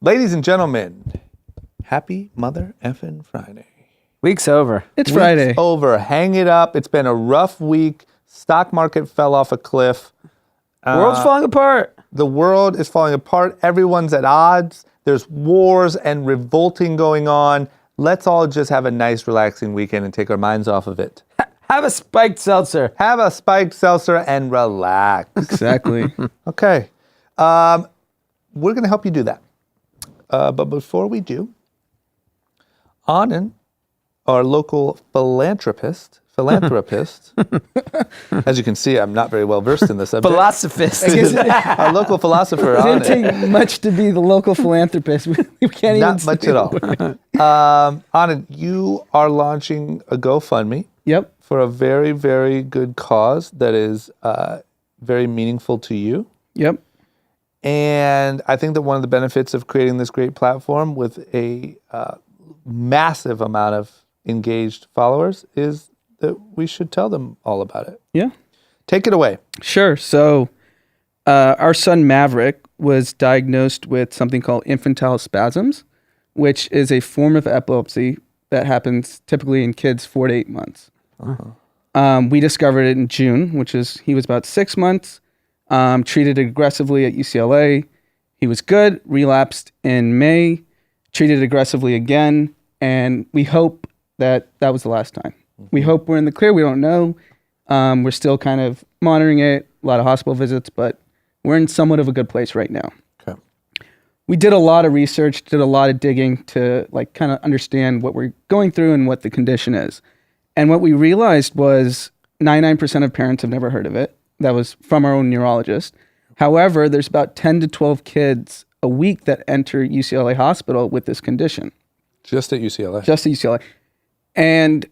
Ladies and gentlemen, happy Mother Effin' Friday. Week's over. It's Friday. Week's over. Hang it up. It's been a rough week. Stock market fell off a cliff. World's falling apart. The world is falling apart. Everyone's at odds. There's wars and revolting going on. Let's all just have a nice, relaxing weekend and take our minds off of it. Have a spiked seltzer. Have a spiked seltzer and relax. Exactly. Okay. We're going to help you do that. But before we do, Anand, our local philanthropist, as you can see, I'm not very well versed in this subject. Philosophist. Our local philosopher, It didn't Anand. take much to be the local philanthropist. We can't Not even much say at all. the word. Anand, you are launching a GoFundMe Yep. for a very, very good cause that is very meaningful to you. Yep. And I think that one of the benefits of creating this great platform with a massive amount of engaged followers is that we should tell them all about it. Yeah. Take it away. Sure. So our son Maverick was diagnosed with something called infantile spasms, which is a form of epilepsy that happens typically in kids 4 to 8 months. We discovered it in June, he was about 6 months, treated aggressively at UCLA. He was good, relapsed in May, treated aggressively again, and we hope that was the last time. We hope we're in the clear. We don't know. We're still kind of monitoring it, a lot of hospital visits, but we're in somewhat of a good place right now. Okay. We did a lot of research, did a lot of digging to kind of understand what we're going through and what the condition is. And what we realized was 99% of parents have never heard of it. That was from our own neurologist. However, there's about 10 to 12 kids a week that enter UCLA hospital with this condition. Just at UCLA. Just at UCLA. And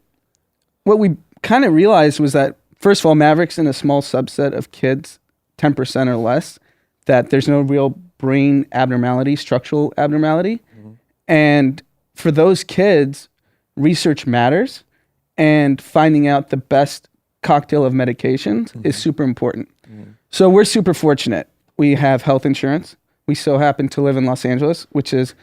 what we kind of realized was that, first of all, Maverick's in a small subset of kids, 10% or less, that there's no real brain abnormality, structural abnormality. Mm-hmm. And for those kids, research matters, and finding out the best cocktail of medications is super important. Mm-hmm. So we're super fortunate. We have health insurance. We so happen to live in Los Angeles, which is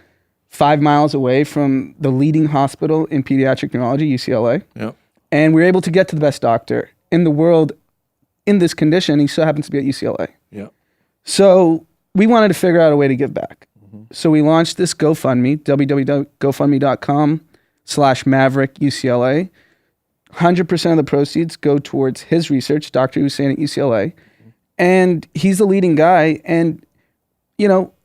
5 miles away from the leading hospital in pediatric neurology, UCLA. Yep. And we're able to get to the best doctor in the world in this condition. He so happens to be at UCLA. Yep. So we wanted to figure out a way to give back. Mm-hmm. So we launched this GoFundMe, www.gofundme.com/MaverickUCLA. 100% of the proceeds go towards his research, Dr. Hussein at UCLA. Mm-hmm. And he's the leading guy. And,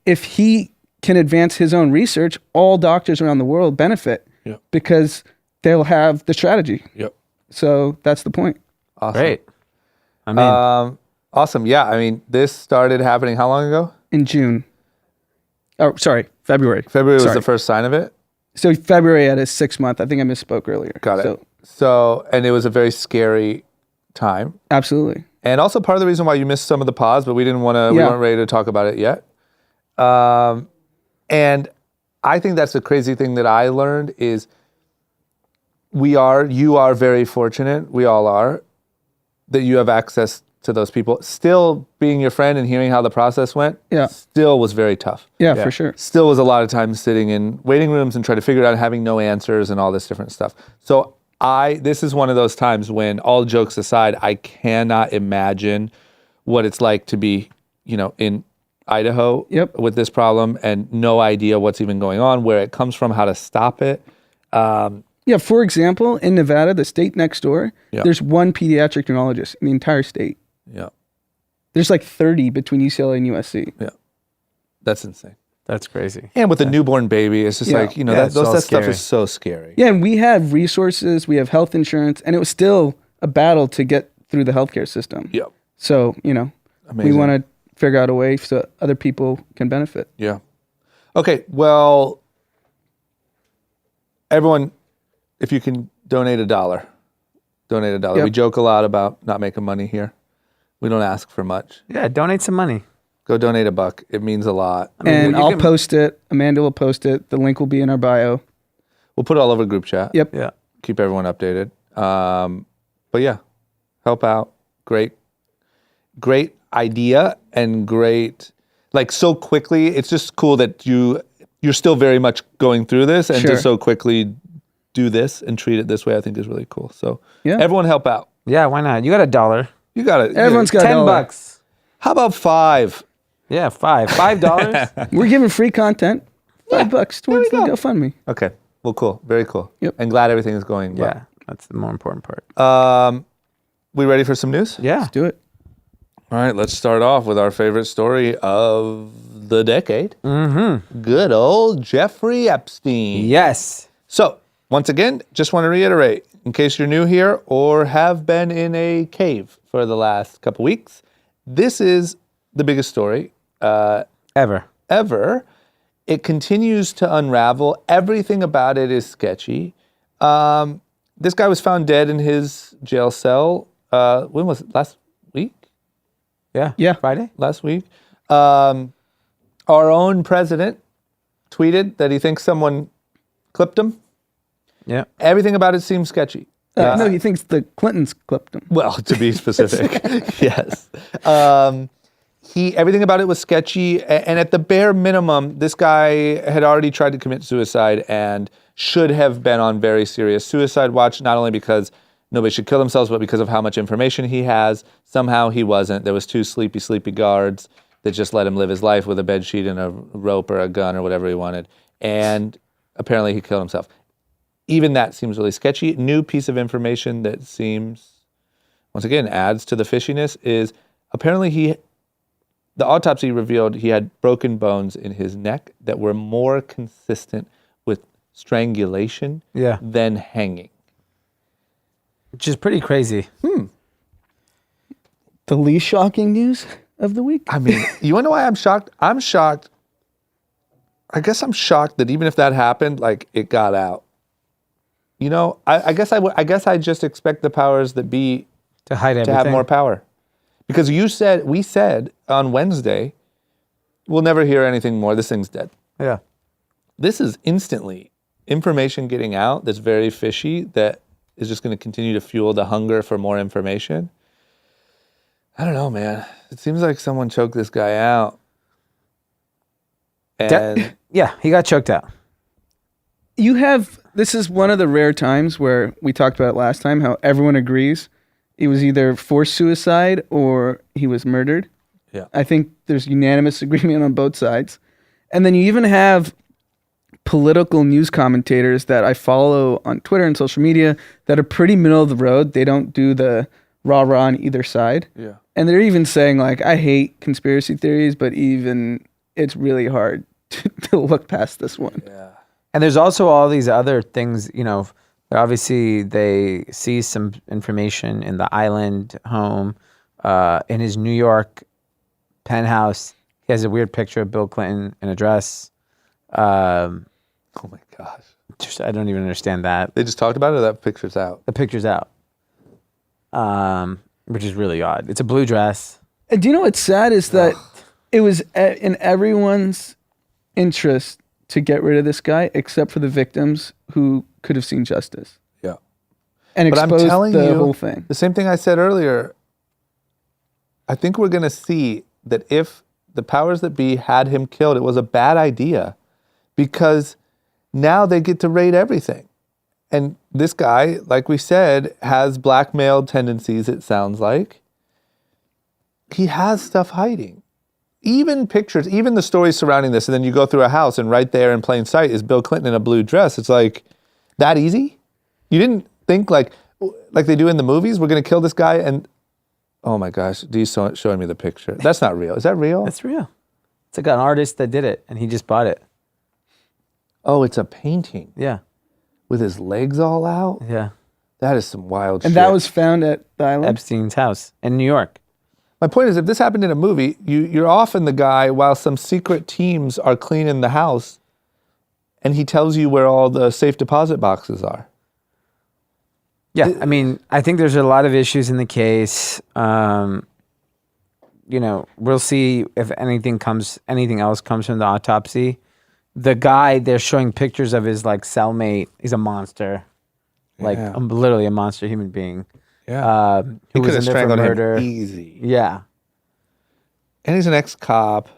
if he can advance his own research, all doctors around the world benefit because they'll have the strategy. Yep. So that's the point. Awesome. Great. I mean, Awesome. Yeah. I mean, this started happening how long ago? In June. Oh, sorry, February. February was the first sign of it? So February at his 6 month. I think I misspoke earlier. Got it. So, and it was a very scary time. Absolutely. And also part of the reason why you missed some of the pods, but we didn't want to, we weren't ready to talk about it yet. And I think that's the crazy thing that I learned is you are very fortunate, we all are, that you have access to those people. Still being your friend and hearing how the process went, still was very tough. Yeah, for sure. Still was a lot of times sitting in waiting rooms and trying to figure it out, having no answers and all this different stuff. So this is one of those times when, all jokes aside, I cannot imagine what it's like to be, in Idaho with this problem and no idea what's even going on, where it comes from, how to stop it. For example, in Nevada, the state next door, there's one pediatric neurologist in the entire state. Yeah. There's like 30 between UCLA and USC. Yeah. That's insane. that's crazy. And with a newborn baby, it's just like, that stuff is so scary. Yeah, and we have resources, we have health insurance, and it was still a battle to get through the healthcare system. Yep. So, we want to figure out a way so other people can benefit. Yeah. Okay, well, everyone, if you can donate $1, donate $1. Yep. We joke a lot about not making money here. We don't ask for much. Yeah, donate some money. Go donate $1. It means a lot. And I'll post it. Amanda will post it. The link will be in our bio. We'll put it all over group chat. Yep. Yeah. Keep everyone updated. But yeah, help out. Great idea and great, so quickly. It's just cool that you you're still very much going through this, and to Sure. so quickly do this and treat it this way, I think is really cool. So Yeah. everyone help out. Yeah, why not? You got $1. You got it. Everyone's got $10. How about $5? Yeah, $5. We're giving free content. $5 towards the GoFundMe. Okay. Well, cool. Very cool. Yep. And glad everything is going well. Yeah, that's the more important part. We ready for some news? Yeah. Let's do it. All right, let's start off with our favorite story of the decade. Mm-hmm. Good old Jeffrey Epstein. Yes. So, once again, just want to reiterate, in case you're new here or have been in a cave for the last couple weeks, this is the biggest story Ever. ever. It continues to unravel. Everything about it is sketchy. This guy was found dead in his jail cell. When was it? Last week? Yeah. Friday. Last week. Our own president tweeted that he thinks someone clipped him. Yeah. Everything about it seems sketchy. No, he thinks the Clintons clipped him. Well, to be specific, yes. Everything about it was sketchy, and at the bare minimum, this guy had already tried to commit suicide and should have been on very serious suicide watch, not only because nobody should kill themselves, but because of how much information he has. Somehow he wasn't. There was 2 sleepy guards that just let him live his life with a bed sheet and a rope or a gun or whatever he wanted, and apparently he killed himself. Even that seems really sketchy. New piece of information that seems, once again, adds to the fishiness is apparently the autopsy revealed he had broken bones in his neck that were more consistent with strangulation Yeah. than hanging. Which is pretty crazy. The least shocking news of the week. I mean, you want to know why I'm shocked? I'm shocked. I guess I'm shocked that even if that happened, like, it got out. You know, I guess I just expect the powers that be To hide everything. to have more power. Because we said on Wednesday, we'll never hear anything more. This thing's dead. Yeah. This is instantly information getting out that's very fishy, that is just going to continue to fuel the hunger for more information. I don't know, man. It seems like someone choked this guy out. And Yeah, he got choked out. This is one of the rare times where we talked about it last time, how everyone agrees it was either forced suicide or he was murdered. Yeah. I think there's unanimous agreement on both sides. And then you even have political news commentators that I follow on Twitter and social media that are pretty middle of the road. They don't do the rah-rah on either side. Yeah. And they're even saying, like, I hate conspiracy theories, but even it's really hard to look past this one. Yeah. And there's also all these other things, you know, obviously they see some information in the island home, in his New York penthouse. He has a weird picture of Bill Clinton in a dress. Oh my gosh. I don't even understand that. They just talked about it, or that picture's out? The picture's out, which is really odd. It's a blue dress. And do you know what's sad is that it was in everyone's interest to get rid of this guy, except for the victims who could have seen justice Yeah. and But I'm exposed telling the you, whole thing. the same thing I said earlier. I think we're going to see that if the powers that be had him killed, it was a bad idea, because now they get to raid everything. And this guy, like we said, has blackmail tendencies, it sounds like. He has stuff hiding. Even pictures, even the stories surrounding this, and then you go through a house and right there in plain sight is Bill Clinton in a blue dress. It's like, that easy? You didn't think like they do in the movies, we're going to kill this guy and, oh my gosh, Dee's showing me the picture. That's not real. Is that real? That's real. It's like an artist that did it, and he just bought it. Oh, it's a painting Yeah. with his legs all out? Yeah. That is some wild shit. And that was found at the island. Epstein's house in New York. My point is, if this happened in a movie, you're often the guy while some secret teams are cleaning the house, and he tells you where all the safe deposit boxes are. Yeah, I mean, I think there's a lot of issues in the case. You know, we'll see if anything else comes from the autopsy. The guy, they're showing pictures of his like cellmate. He's a monster, like Yeah. literally a monster human being. Yeah. Who He was could have in there for strangled murder. him easy. Yeah, And he's an ex-cop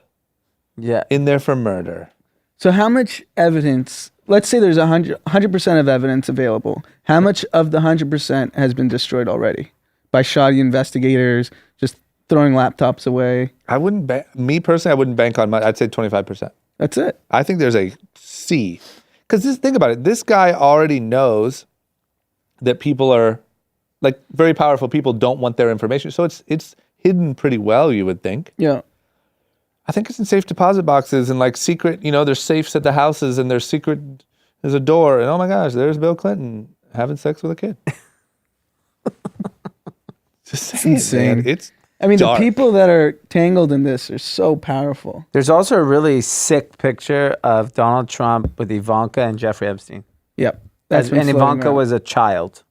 yeah. in there for murder. So how much evidence, let's say there's 100% of evidence available. How much of the 100% has been destroyed already by shoddy investigators, just throwing laptops away? I wouldn't me personally, I wouldn't bank on much. I'd say 25%. That's it. I think there's a C. Because think about it. This guy already knows that people are, like, very powerful people don't want their information. So it's hidden pretty well, you would think. Yeah. I think it's in safe deposit boxes and like secret, there's safes at the houses and there's a door. And oh my gosh, there's Bill Clinton having sex with a kid. Just saying, insane. Man. It's The dark. people that are tangled in this are so powerful. There's also a really sick picture of Donald Trump with Ivanka and Jeffrey Epstein. Yep. And been floating Ivanka around. was a child,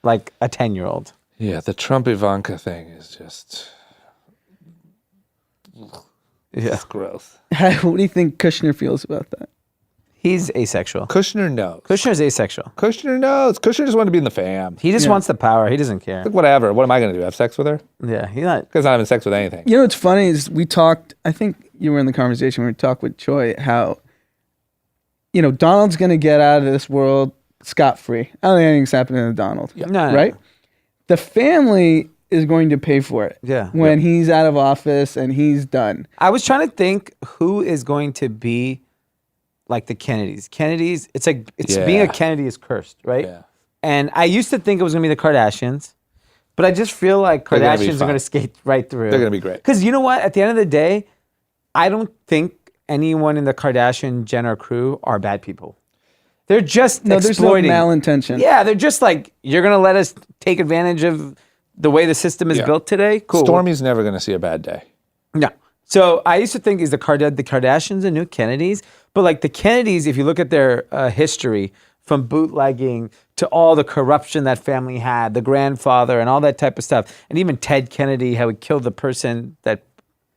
like a 10-year-old. Yeah, the Trump Ivanka thing is just it's gross. What do you think Kushner feels about that? He's asexual. Kushner knows. Kushner's asexual. Kushner knows. Kushner just wanted to be in the fam. He just wants the power. He doesn't care. Like, whatever. What am I going to do? Have sex with her? Yeah, he's not. Because I'm having sex with anything. You know what's funny is we talked, I think you were in the conversation when we talked with Choi, how, Donald's going to get out of this world scot-free. I don't think anything's happening to Donald. No, no, right? no. The family is going to pay for it. Yeah. When he's out of office and he's done. I was trying to think who is going to be like the Kennedys. Kennedys, it's being a Kennedy is cursed, right? Yeah. And I used to think it was going to be the Kardashians, but I just feel like They're gonna be Kardashians are fine. going to skate right through. They're going to be great. Because you know what? At the end of the day, I don't think anyone in the Kardashian Jenner crew are bad people. They're just No, there's no exploiting. malintention. Yeah, they're just like, you're going to let us take advantage of the way the system is built today? Cool. Stormy's never going to see a bad day. No. So I used to think the Kardashians and new Kennedys, but like the Kennedys, if you look at their history from bootlegging to all the corruption that family had, the grandfather and all that type of stuff, and even Ted Kennedy, how he killed the person that,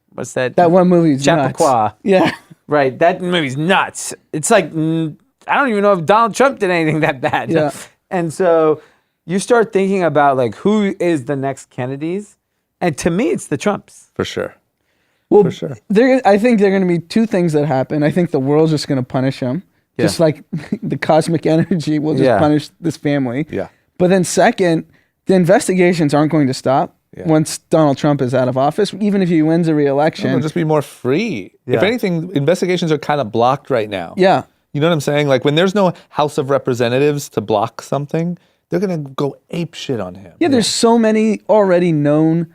what's that? That one movie's nuts. Chappaqua. Yeah. Right. That movie's nuts. It's like, I don't even know if Donald Trump did anything that bad. Yeah. And so you start thinking about like, who is the next Kennedys? And to me, it's the Trumps. For sure. Well, For sure. I think there are going to be two things that happen. I think the world's just going to punish him. Yeah. Just like the cosmic energy will just punish this family. Yeah. But then second, the investigations aren't going to stop Yeah. once Donald Trump is out of office, even if he wins a re-election. It'll just be more free. Yeah. If anything, investigations are kind of blocked right now. Yeah. You know what I'm saying? Like when there's no House of Representatives to block something, they're going to go ape shit on him. Yeah, there's so many already known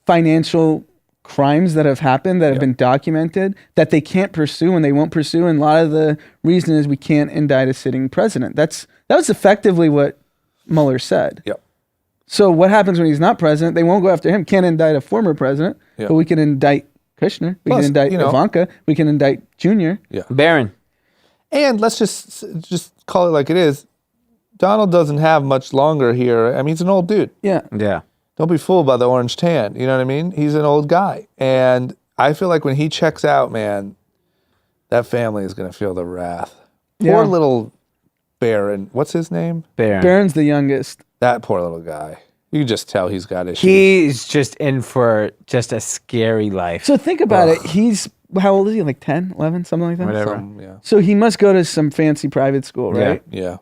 financial crimes that have happened that have been documented that they can't pursue and they won't pursue. And a lot of the reason is we can't indict a sitting president. That was effectively what Mueller said. Yep. So what happens when he's not president? They won't go after him. Can't indict a former president, Yeah. but we can indict Kushner. We Plus, can indict Ivanka. We can indict Junior. Yeah. Barron. And let's just call it like it is. Donald doesn't have much longer here. I mean, he's an old dude. Yeah. Yeah. Don't be fooled by the orange tan. You know what I mean? He's an old guy. And I feel like when he checks out, man, that family is going to feel the wrath. Yeah. Poor little Barron. What's his name? Barron. Barron's the youngest. That poor little guy. You can just tell he's got issues. He's just in for just a scary life. So think about it. He's, how old is he? Like 10, 11, something like that? Whatever. Yeah. So he must go to some fancy private school, right? Yeah.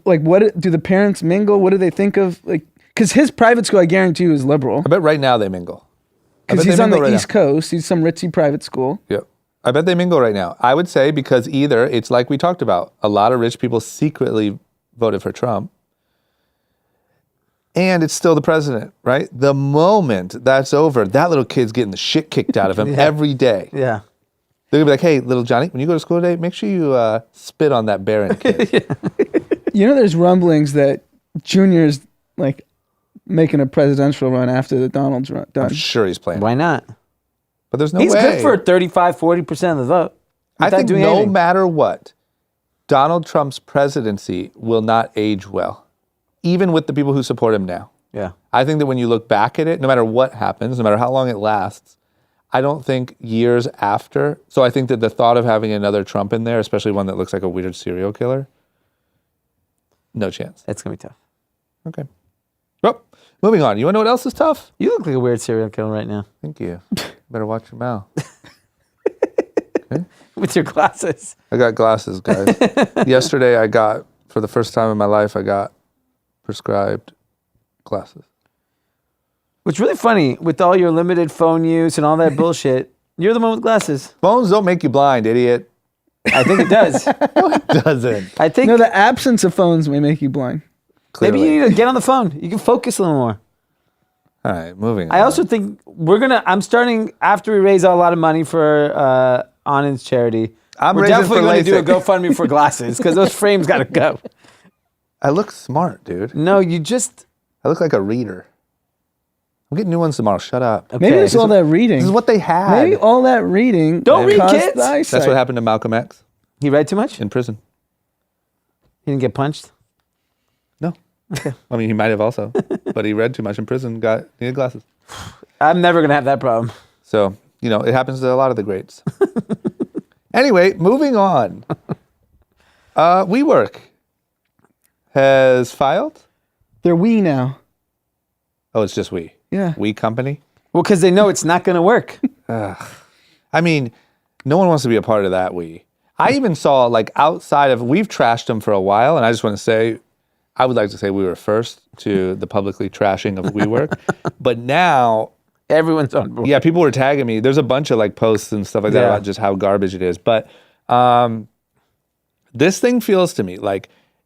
Like, what do the parents mingle? What do they think of? Like, because his private school, I guarantee you, is liberal. I bet right now they mingle. I Because bet he's they on the mingle right East Coast. He's some ritzy private school. now. Yep. I bet they mingle right now. I would say because either it's like we talked about, a lot of rich people secretly voted for Trump, and it's still the president, right? The moment that's over, that little kid's getting the shit kicked out of him every day. Yeah. They're gonna be like, "Hey, little Johnny, when you go to school today, make sure you spit on that Barron kid." You know, there's rumblings that Junior's like making a presidential run after the Donald's run done. I'm sure he's playing, Why not? but there's no He's way. good for 35-40% of the vote. I without think doing no anything. matter what, Donald Trump's presidency will not age well, even with the people who support him now. Yeah. I think that when you look back at it, no matter what happens, no matter how long it lasts, I don't think years after. So I think that the thought of having another Trump in there, especially one that looks like a weird serial killer, no chance. That's going to be tough. Okay. Well, moving on. You want to know what else is tough? You look like a weird serial killer right now. Thank you. Better watch your mouth. with your glasses. I got glasses, guys. Yesterday, for the first time in my life, I got prescribed glasses. What's really funny, with all your limited phone use and all that bullshit, you're the one with glasses. Phones don't make you blind, idiot. I think it does. It doesn't. I think No, the absence of phones may make you blind. maybe Clearly. you need to get on the phone. You can focus a little more. All right, moving on. I also think I'm starting, after we raise a lot of money for Anand's charity, I'm we're raising definitely for going to do a LASIK. GoFundMe for glasses because those frames got to go. I look smart, dude. No, you just... I look like a reader. I'm getting new ones tomorrow. Shut up. Maybe it's all that reading. This is what they had. Maybe all that reading. Don't read, caused kids. the eyesight. That's what happened to Malcolm X He read too much? in prison. He didn't get punched? No. I mean, he might have also, but he read too much in prison, needed glasses. I'm never going to have that problem. So, it happens to a lot of the greats. Anyway, moving on. WeWork has filed. They're we now. Oh, it's just we. Yeah. We company. Well, because they know it's not going to work. I mean, no one wants to be a part of that. I even saw outside of, we've trashed them for a while, and I just want to say, I would like to say we were first to the publicly trashing of WeWork, but now, Everyone's on board. yeah, people were tagging me. There's a bunch of posts and stuff like that Yeah. about just how garbage it is. But this thing feels to me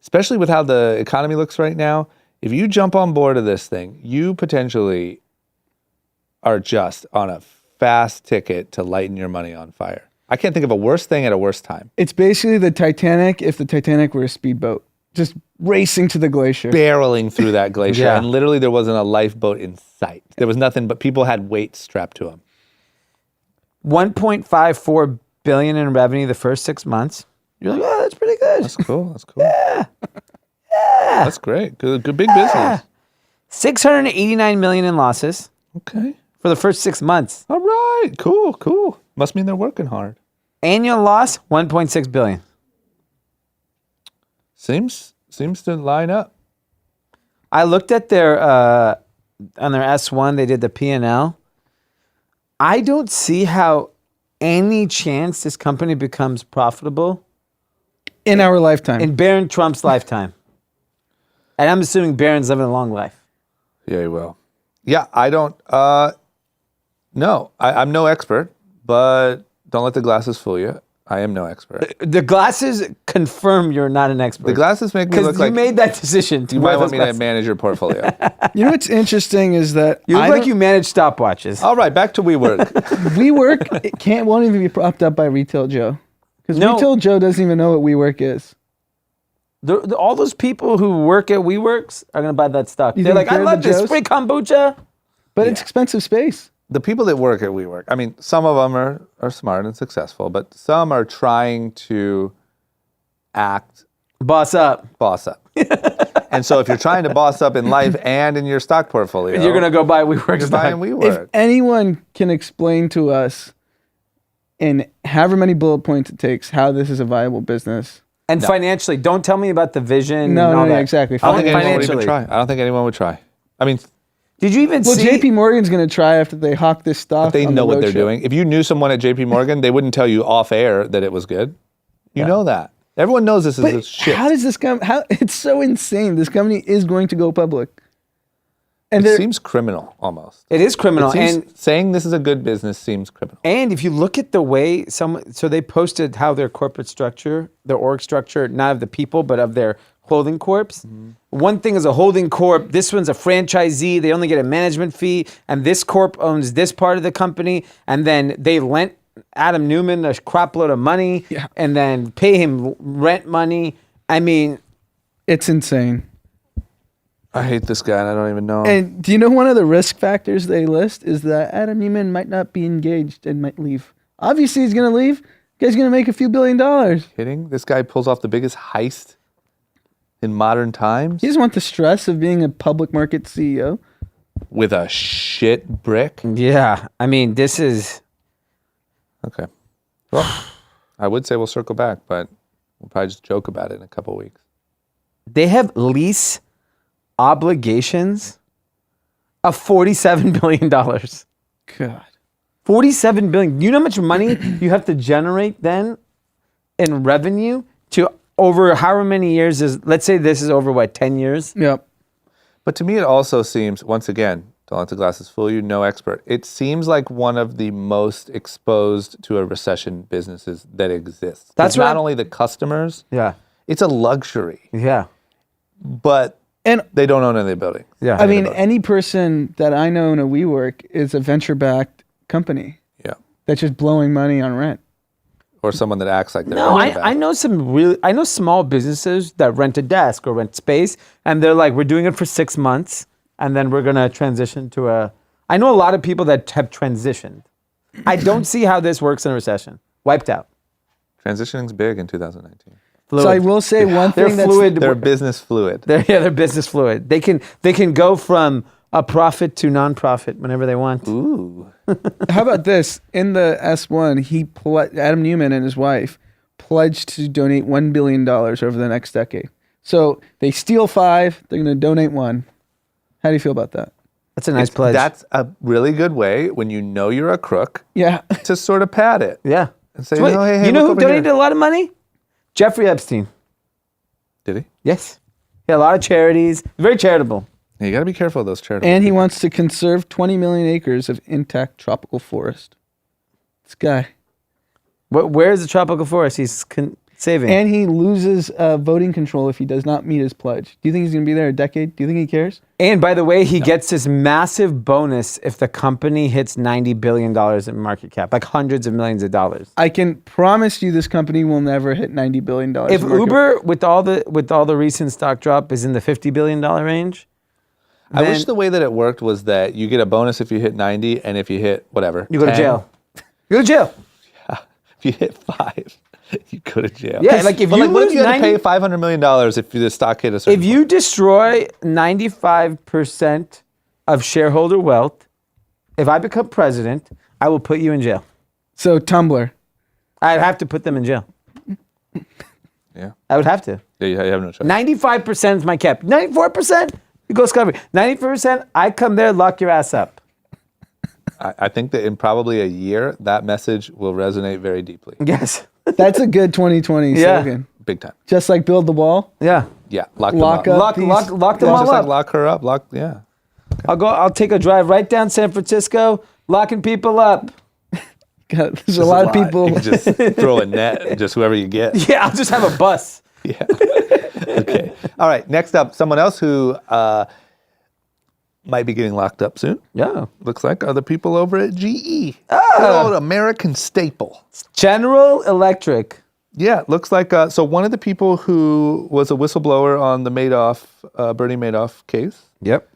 especially with how the economy looks right now, if you jump on board of this thing, you potentially are just on a fast ticket to lighten your money on fire. I can't think of a worse thing at a worse time. It's basically the Titanic if the Titanic were a speedboat. Just racing to the glacier. Barreling through that glacier, Yeah. and literally there wasn't a lifeboat in sight. There was nothing, but people had weights strapped to them. 1.54 billion in revenue the first 6 months. You're like, oh, that's pretty good. That's cool. That's cool. Yeah. That's great. Good big business. 689 million in losses Okay. for the first 6 months. All right. Cool. Must mean they're working hard. Annual loss, 1.6 billion. Seems to line up. I looked at their on their S1, they did the P&L. I don't see how any chance this company becomes profitable In our lifetime. in Barron Trump's lifetime. And I'm assuming Barron's living a long life. Yeah, he will. Yeah, I don't. No, I'm no expert, but don't let the glasses fool you. I am no expert. The glasses confirm you're not an expert. The glasses make me Because look you like made that decision to you wear might want those me to glasses. manage your portfolio. You know what's interesting is that You look I like don't- you manage stopwatches. All right, back to WeWork. WeWork won't even be propped up by Retail Joe. Because No. Retail Joe doesn't even know what WeWork is. All those people who work at WeWorks are going to buy that stock. You They're think like, I they're love the this Joes? free kombucha. But it's expensive space. The people that work at WeWork, I mean, some of them are smart and successful, but some are trying to act Boss up. boss up. And so if you're trying to boss up in life and in your stock portfolio, You're going to go buy WeWork you're stock. buying WeWork. If anyone can explain to us in however many bullet points it takes how this is a viable business. And financially, don't tell me about the vision. No, and all no, that. exactly. I don't think anyone would even financially. try. I don't think anyone would try. I mean, Did you even Well, see? JP Morgan's going to try after they hawk this stock. they on know the what they're roadshow. doing. If you knew someone at JP Morgan, they wouldn't tell you off air that it was good. You know that. Everyone knows this is a But shit. how does this come? How it's so insane. This company is going to go public, and It they're seems criminal almost. it is criminal. It seems, And saying this is a good business seems criminal. if you look at the way so they posted how their corporate structure, their org structure, not of the people, but of their holding corps. One thing is a holding corp. This one's a franchisee. They only get a management fee. And this corp owns this part of the company. And then they lent Adam Newman a crap load of money and then pay him rent money. I mean, it's insane. I hate this guy and I don't even know him. And do you know one of the risk factors they list is that Adam Newman might not be engaged and might leave. Obviously, he's going to leave. The guy's going to make a few $1 billion. Kidding? This guy pulls off the biggest heist in modern times He doesn't want the stress of being a public market CEO. with a shit brick. yeah. I mean, this is... Okay. Well, I would say we'll circle back, but we'll probably just joke about it in a couple of weeks. They have lease obligations of $47 billion. God. $47 billion. You know how much money you have to generate then in revenue to over however many years is, let's say this is over what, 10 years? Yep. But to me, it also seems, once again, don't let the glasses fool you, no expert. It seems like one of the most exposed to a recession businesses that exists. That's It's not right. only the customers, Yeah. it's a luxury, Yeah. but And they don't own any buildings. Yeah. I mean, any person that I know in a WeWork is a venture-backed company Yeah. that's just blowing money on rent. Or someone that acts like they're No, owning I know I know small businesses that rent a desk or rent space, and they're like, we're doing it for 6 months, and then we're gonna transition to I know a lot of people that have transitioned. I don't see how this works in a recession. Wiped out. Transitioning's big in 2019. Fluid. So I will say one They're thing that's fluid. They're business fluid. They're business fluid. They can go from a profit to non-profit whenever they want. Ooh. How about this? In the S1, Adam Newman and his wife pledged to donate $1 billion over the next decade. So they steal 5, they're going to donate 1. How do you feel about that? That's a nice pledge. That's a really good way when you know you're a crook Yeah. to sort of pad it. yeah. And say, So wait, "Oh, hey, you know look who over donated here." a lot of money? Jeffrey Epstein. Did he? Yes. He had a lot of charities. Very charitable. Yeah, you got to be careful of those charitable. And he people. wants to conserve 20 million acres of intact tropical forest. This guy. Where is the tropical forest he's saving? And he loses voting control if he does not meet his pledge. Do you think he's going to be there a decade? Do you think he cares? And by the way, he gets this massive bonus if the company hits $90 billion in market cap, like hundreds of millions of dollars. I can promise you this company will never hit $90 billion. If in market- Uber, with all the recent stock drop, is in the $50 billion range, I wish then the way that it worked was that you get a bonus if you hit 90, and if you hit whatever, you go to 10, jail. You go to jail. If you hit 5, you go to jail. Yeah, like if But you like, what if lose you had to 90 pay $500 million if the stock hit a certain If you destroy 95% of shareholder wealth, if I become president, I will put you in jail. So Tumblr. I'd have to put them in jail. Yeah. I would have to. Yeah, you have no choice. 95% is my cap. 94%, you go scot-free. 94%, I come there, lock your ass up. I think that in probably a year, that message will resonate very deeply. Yes. That's a good 2020 Yeah. slogan. Big time. Just like build the wall. Yeah. Yeah. Lock Lock them up. up. Lock them Yeah, all just like up. lock her up. Yeah. I'll take a drive right down San Francisco, locking people up. God, there's It's a lot of people. You can just throw a net, just whoever you get. Yeah, I'll just have a bus. Yeah. Okay. All right. Next up, someone else who might be getting locked up soon. Yeah. Looks like are the people over at GE. Good old American staple. General Electric. Yeah, looks like so. One of the people who was a whistleblower on the Bernie Madoff case, Yep.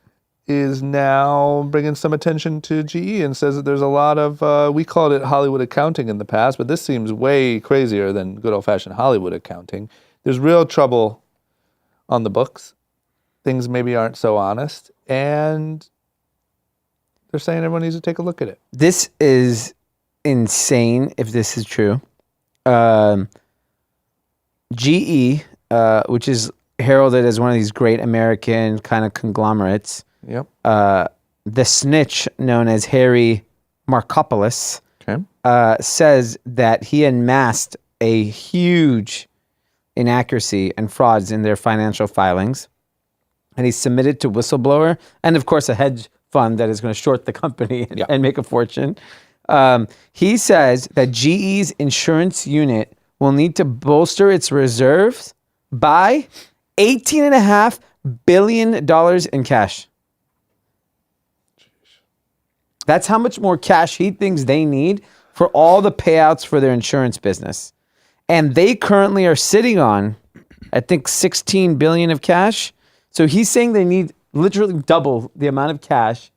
is now bringing some attention to GE and says that there's a lot of we called it Hollywood accounting in the past, but this seems way crazier than good old-fashioned Hollywood accounting. There's real trouble on the books. Things maybe aren't so honest, and they're saying everyone needs to take a look at it. This is insane if this is true. GE, which is heralded as one of these great American kind of conglomerates, Yep. the snitch known as Harry Markopoulos Okay. says that he unmasked a huge inaccuracy and frauds in their financial filings. And he submitted to whistleblower and, of course, a hedge fund that is going to short the company Yeah. and make a fortune. He says that GE's insurance unit will need to bolster its reserves by $18.5 billion in cash. That's how much more cash he thinks they need for all the payouts for their insurance business. And they currently are sitting on, I think, $16 billion of cash. So he's saying they need literally double the amount of cash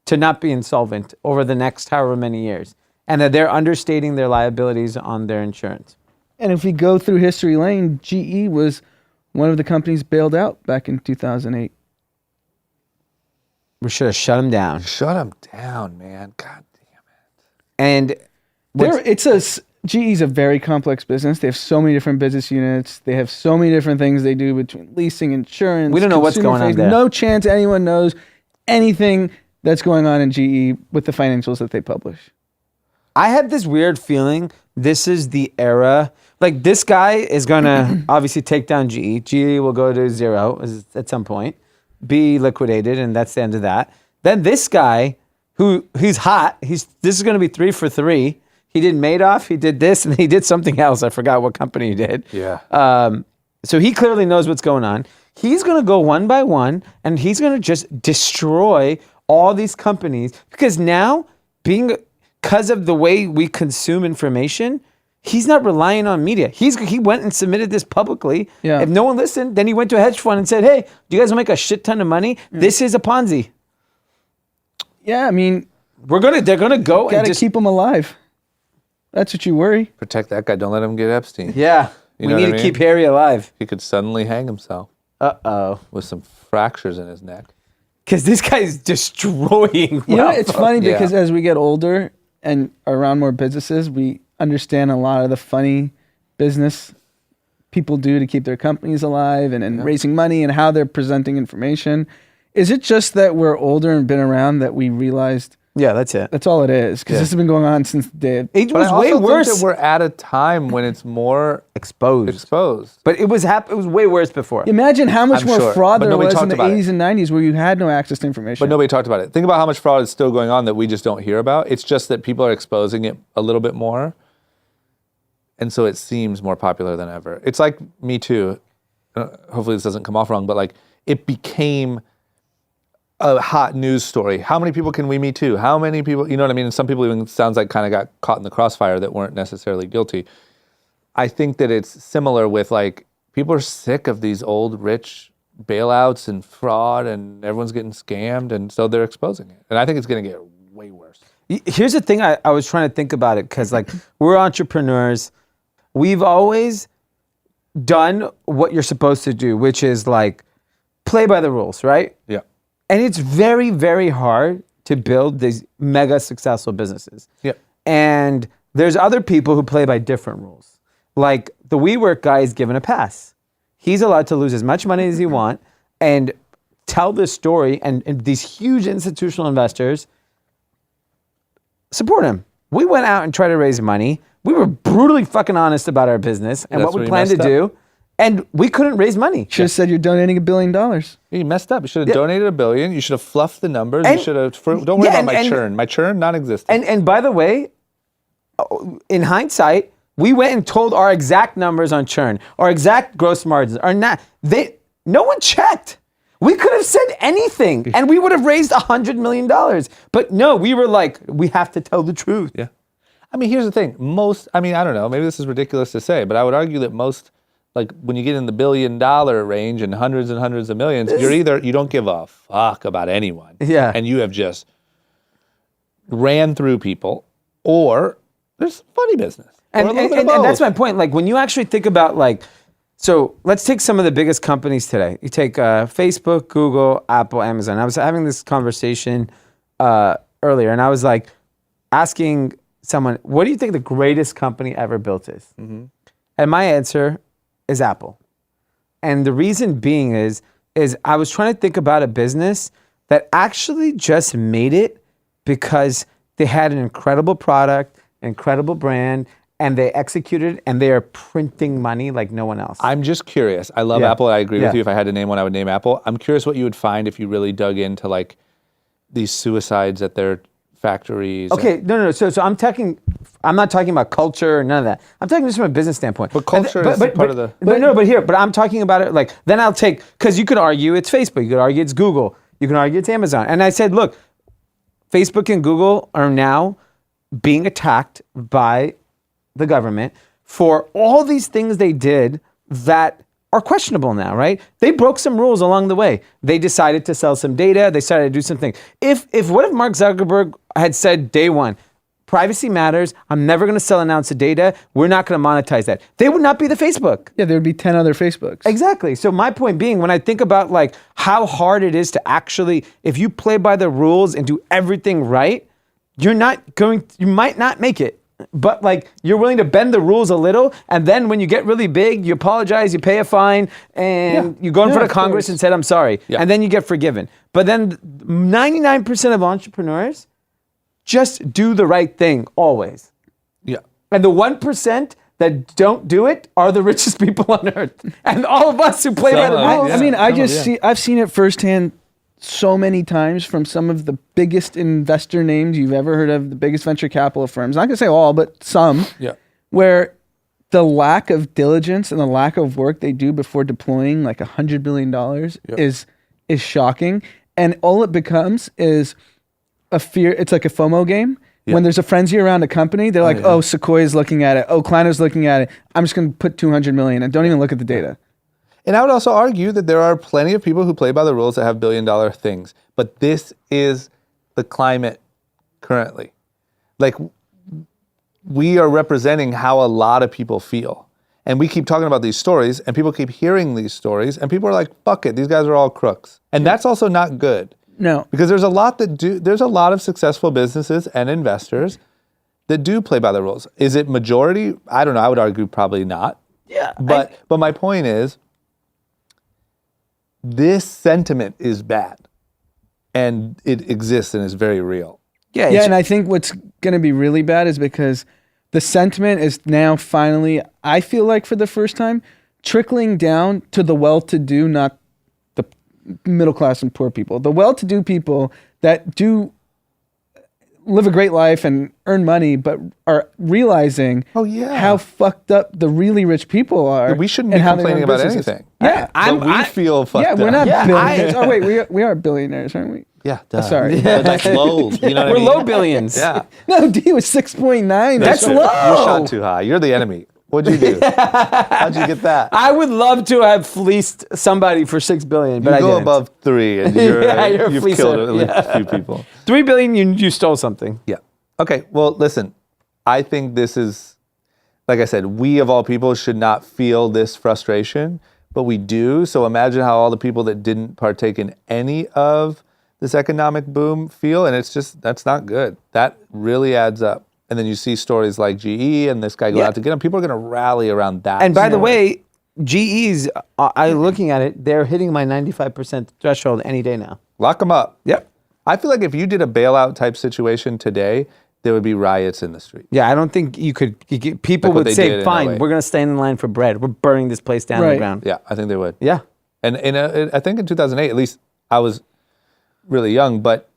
to not be insolvent over the next however many years. And that they're understating their liabilities on their insurance. And if we go through history lane, GE was one of the companies bailed out back in 2008. We should have shut them down. Shut them down, man. God damn it. And GE's a very complex business. They have so many different business units. They have so many different things they do between leasing, insurance. We don't know what's consumer going on facing. there. No chance anyone knows anything that's going on in GE with the financials that they publish. I had this weird feeling this is the era. Like, this guy is going to obviously take down GE. GE will go to zero at some point, be liquidated, and that's the end of that. Then this guy, he's hot. This is going to be 3 for 3. He did Madoff, he did this, and he did something else. I forgot what company he did. Yeah. So he clearly knows what's going on. He's going to go one by one, and he's going to just destroy all these companies. Because now, because of the way we consume information, he's not relying on media. He went and submitted this publicly. Yeah. If no one listened, then he went to a hedge fund and said, hey, do you guys make a shit ton of money? This is a Ponzi. Yeah, I mean, They're gonna go gotta and just keep them alive. That's what you worry. Protect that guy. Don't let him get Epstein. Yeah. You We know need what to I mean? keep Harry alive. He could suddenly hang himself Uh-oh. with some fractures in his neck. Because this guy's destroying You know, wealth. it's funny Yeah. because as we get older and are around more businesses, we understand a lot of the funny business people do to keep their companies alive and raising money and how they're presenting information. Is it just that we're older and been around that we realized Yeah, that's it. that's all it is? Because this has been going on since the day. It But was I also way think worse. that we're at a time when it's more exposed. But it was way worse before. Imagine how much I'm more sure, fraud but there nobody was in talked the about it. 80s and 90s where you had no access to information. But nobody talked about it. Think about how much fraud is still going on that we just don't hear about. It's just that people are exposing it a little bit more. And so it seems more popular than ever. It's like Me Too. Hopefully this doesn't come off wrong, but like it became a hot news story. How many people can we Me Too? How many people, you know what I mean? And some people even sounds like kind of got caught in the crossfire that weren't necessarily guilty. I think that it's similar with like, people are sick of these old rich bailouts and fraud and everyone's getting scammed. And so they're exposing it. And I think it's going to get way worse. Here's the thing I was trying to think about it because like we're entrepreneurs. We've always done what you're supposed to do, which is like play by the rules, right? Yeah. And it's very, very hard to build these mega successful businesses. Yeah. And there's other people who play by different rules. Like the WeWork guy is given a pass. He's allowed to lose as much money as he wants and tell this story, and these huge institutional investors support him. We went out and tried to raise money. We were brutally fucking honest about our business and That's what we where you planned to messed do. And we couldn't raise money. Should have said you're donating $1 billion. You messed up. You should have donated $1 billion. You should have fluffed the numbers. And- You should have. Don't worry Yeah, about my and- churn. My churn, non-existent. And by the way, in hindsight, we went and told our exact numbers on churn, our exact gross margins, no one checked. We could have said anything and we would have raised $100 million. But no, we were like, we have to tell the truth. Yeah. I mean, here's the thing. I don't know, maybe this is ridiculous to say, but I would argue that most, like when you get in the $1 billion range and hundreds of millions, you're either, you don't give a fuck about anyone. Yeah. And you have just ran through people, or there's funny business. And, or a little bit of and that's both. my point. Like when you actually think about like, so let's take some of the biggest companies today. You take Facebook, Google, Apple, Amazon. I was having this conversation earlier and I was like asking someone, what do you think the greatest company ever built is? Mm-hmm. And my answer is Apple. And the reason being is I was trying to think about a business that actually just made it because they had an incredible product, incredible brand, and they executed and they are printing money like no one else. I'm just curious. I love Yeah. Apple. I agree Yeah. with you. If I had to name one, I would name Apple. I'm curious what you would find if you really dug into like these suicides at their factories. Okay, no. So I'm not talking about culture or none of that. I'm talking just from a business standpoint. But culture is part of the- But I'm talking about it like, then I'll take, because you could argue it's Facebook, you could argue it's Google, you can argue it's Amazon. And I said, look, Facebook and Google are now being attacked by the government for all these things they did that are questionable now, right? They broke some rules along the way. They decided to sell some data. They started to do something. What if Mark Zuckerberg had said day one, privacy matters. I'm never going to sell an ounce of data. We're not going to monetize that. They would not be the Facebook. Yeah, there would be 10 other Facebooks. Exactly. So my point being, when I think about like how hard it is to actually, if you play by the rules and do everything right, you might not make it. But like you're willing to bend the rules a little, and then when you get really big, you apologize, you pay a fine, and you go in front of of Congress course. and said, I'm sorry. Yeah. And then you get forgiven. But then 99% of entrepreneurs just do the right thing always. Yeah. And the 1% that don't do it are the richest people on earth. And all of us who play by the rules. I mean, I've seen it firsthand so many times from some of the biggest investor names you've ever heard of, the biggest venture capital firms. Not gonna say all, but some. Yeah. Where the lack of diligence and the lack of work they do before deploying like $100 billion is shocking. And all it becomes is a fear. It's like a FOMO game. Yeah. When there's a frenzy around a company, they're like, oh, Sequoia's looking at it. Oh, Kleiner's looking at it. I'm just going to put 200 million and don't even look at the data. And I would also argue that there are plenty of people who play by the rules that have billion-dollar things. But this is the climate currently. Like, we are representing how a lot of people feel. And we keep talking about these stories, and people keep hearing these stories, and people are like, fuck it, these guys are all crooks. And that's also not good. No. Because there's a lot of successful businesses and investors that do play by the rules. Is it majority? I don't know. I would argue probably not. Yeah. But my point is, this sentiment is bad. And it exists and is very real. Yeah, and I think what's going to be really bad is because the sentiment is now finally, I feel like for the first time, trickling down to the well-to-do, not the middle class and poor people. The well-to-do people that do live a great life and earn money, but are realizing how fucked up the really rich people are. We shouldn't be complaining about anything. Yeah, we feel fucked up. Yeah, we're not billionaires. Oh wait, we are billionaires, aren't we? Yeah, sorry. But that's low. You know what I We're mean? low billions. Yeah. No, D was 6.9. That's low. You shot too high. You're the enemy. What'd you do? How'd you get that? I would love to have fleeced somebody for $6 billion, but you I go didn't. above 3 and you're a you've fleecer. killed at least a few people. $3 billion, you stole something. Yeah. Okay, well, listen, I think this is, like I said, we of all people should not feel this frustration, but we do. So imagine how all the people that didn't partake in any of this economic boom feel, and it's just, that's not good. That really adds up. And then you see stories like GE and this guy go out to get them. People are going to rally around that. And by the way, GE's, looking at it, they're hitting my 95% threshold any day now. Lock them up. Yep. I feel like if you did a bailout type situation today, there would be riots in the street. Yeah, I don't think you could, people Like what would they did say, in fine, LA. we're going to stand in line for bread. We're burning this place down to the Right. ground. Yeah, I think they would. Yeah. And I think in 2008, at least I was really young, but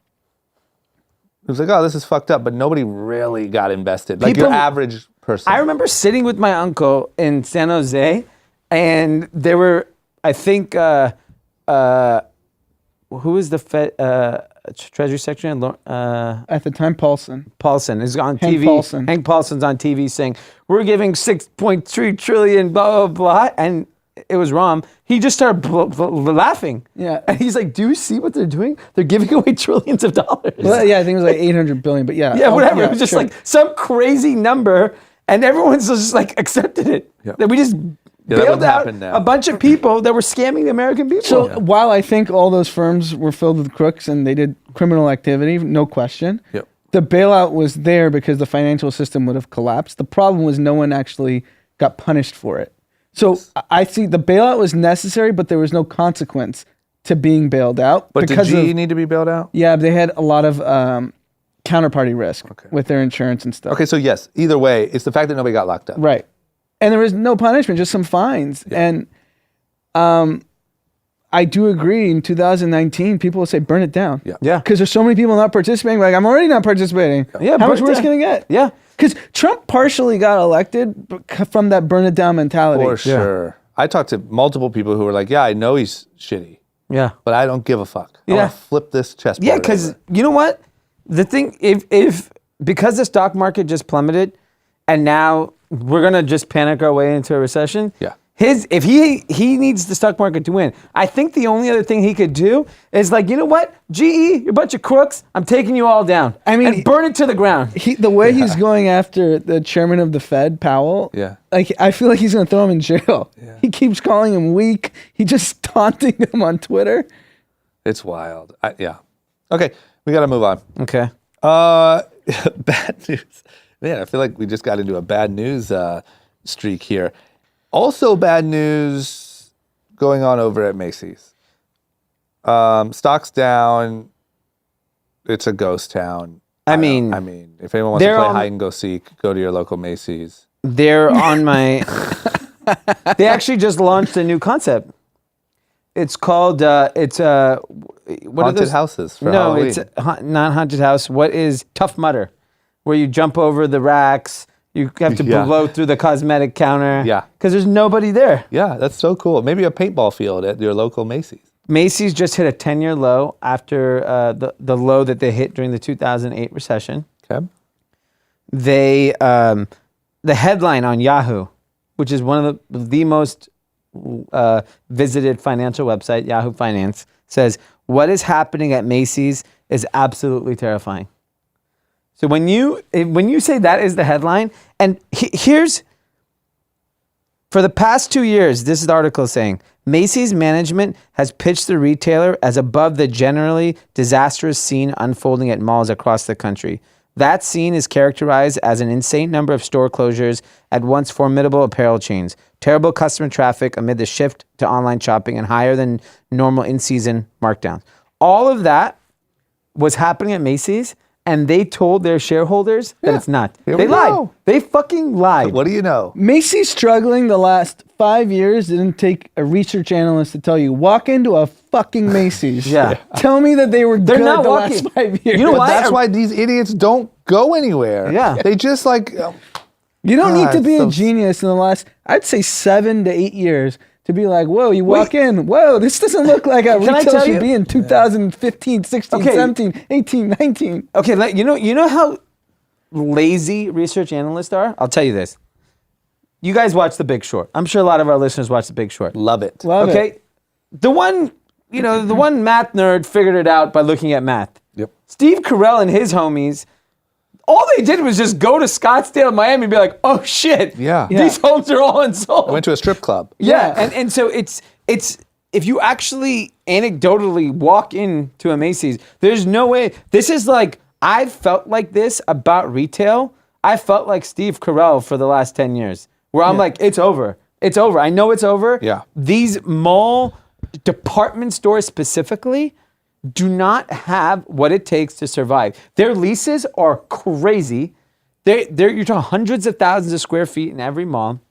it was like, oh, this is fucked up, but nobody really got invested. Like your average person. I remember sitting with my uncle in San Jose, and there were, I think, who was the Fed, Treasury Secretary? At the time, Paulson. Paulson is on Hank TV. Paulson. Hank Paulson's on TV saying, we're giving 6.3 trillion, blah, blah, blah. And it was wrong. He just started laughing. Yeah. And he's like, do you see what they're doing? They're giving away trillions of dollars. Well, yeah, I think it was like 800 billion, but yeah. Yeah, whatever. Yeah, it was just sure. like some crazy number, and everyone's just like accepted it. Yeah. That we just that bailed wouldn't out happen now. a bunch of people that were scamming the American people. So while I think all those firms were filled with crooks and they did criminal activity, no question, Yep. the bailout was there because the financial system would have collapsed. The problem was no one actually got punished for it. So I see the bailout was necessary, but there was no consequence to being bailed out. But did because GE need to be bailed out? Yeah, they had a lot of counterparty risk with their insurance and stuff. Okay, so yes, either way, it's the fact that nobody got locked up. Right. And there was no punishment, just some fines. And I do agree, in 2019, people will say, burn it down. Yeah. Yeah. Because there's so many people not participating. Like, I'm already not participating. Yeah, How burn much it worse down. can it get? Yeah. Because Trump partially got elected from that burn it down mentality. For sure. I talked to multiple people who were like, yeah, I know he's shitty, Yeah. but I don't give a fuck. I Yeah. want to flip this chessboard. Yeah, because over. you know what? The thing, if because the stock market just plummeted, and now we're gonna just panic our way into a recession. Yeah. If he needs the stock market to win, I think the only other thing he could do is like, you know what, GE, you're a bunch of crooks. I'm taking you all down. I mean, and burn it to the ground. The way he's going after the chairman of the Fed, Powell, Yeah. like I feel like he's going to throw him in jail. Yeah. He keeps calling him weak. He just taunting him on Twitter. It's wild. Yeah. Okay, we got to move on. Okay. Bad news. Man, I feel like we just got into a bad news streak here. Also bad news going on over at Macy's. Stock's down. It's a ghost town. I mean, if anyone wants to they're play on- hide and go seek, go to your local Macy's. they're on my. They actually just launched a new concept. It's called. What are Haunted those houses for No, Halloween. it's not haunted house. What is Tough Mudder, where you jump over the racks? You have to Yeah. blow through the cosmetic counter. Yeah. because there's nobody there. Yeah, that's so cool. Maybe a paintball field at your local Macy's. Macy's just hit a 10-year low after the low that they hit during the 2008 recession. Okay. They the headline on Yahoo, which is one of the most visited financial website, Yahoo Finance, says what is happening at Macy's is absolutely terrifying. So when you say that is the headline, and here's for the past 2 years, this is the article saying Macy's management has pitched the retailer as above the generally disastrous scene unfolding at malls across the country. That scene is characterized as an insane number of store closures at once formidable apparel chains, terrible customer traffic amid the shift to online shopping, and higher than normal in-season markdowns. All of that was happening at Macy's, and they told their shareholders that it's not. Here They we lied. go. They fucking lied. What do you know? Macy's struggling the last 5 years. Didn't take a research analyst to tell you. Walk into a fucking Macy's. Yeah. Tell me that they were They're good not the walking. last 5 years. You know But why? that's why these idiots don't go anywhere. Yeah. They just like, You don't need to God, be so- a genius in the last, I'd say 7 to 8 years to be like, whoa, you walk in, whoa, this doesn't look like a Can I retail tell should you? be in 2015, 16, Okay. 17, 18, 19. Okay, you know how lazy research analysts are? I'll tell you this. You guys watch The Big Short. I'm sure a lot of our listeners watch The Big Short. love it. Love Okay? it. The one math nerd figured it out by looking at math. Yep. Steve Carell and his homies, all they did was just go to Scottsdale, Miami, and be like, oh shit, Yeah. these homes are all unsold. I went to a strip club. Yeah, and so it's if you actually anecdotally walk into a Macy's, there's no way. This is like I've felt like this about retail. I felt like Steve Carell for the last 10 years, where I'm like, it's over. It's over. I know it's over. Yeah. These mall department stores specifically do not have what it takes to survive. Their leases are crazy. You're talking hundreds of thousands of square feet in every mall.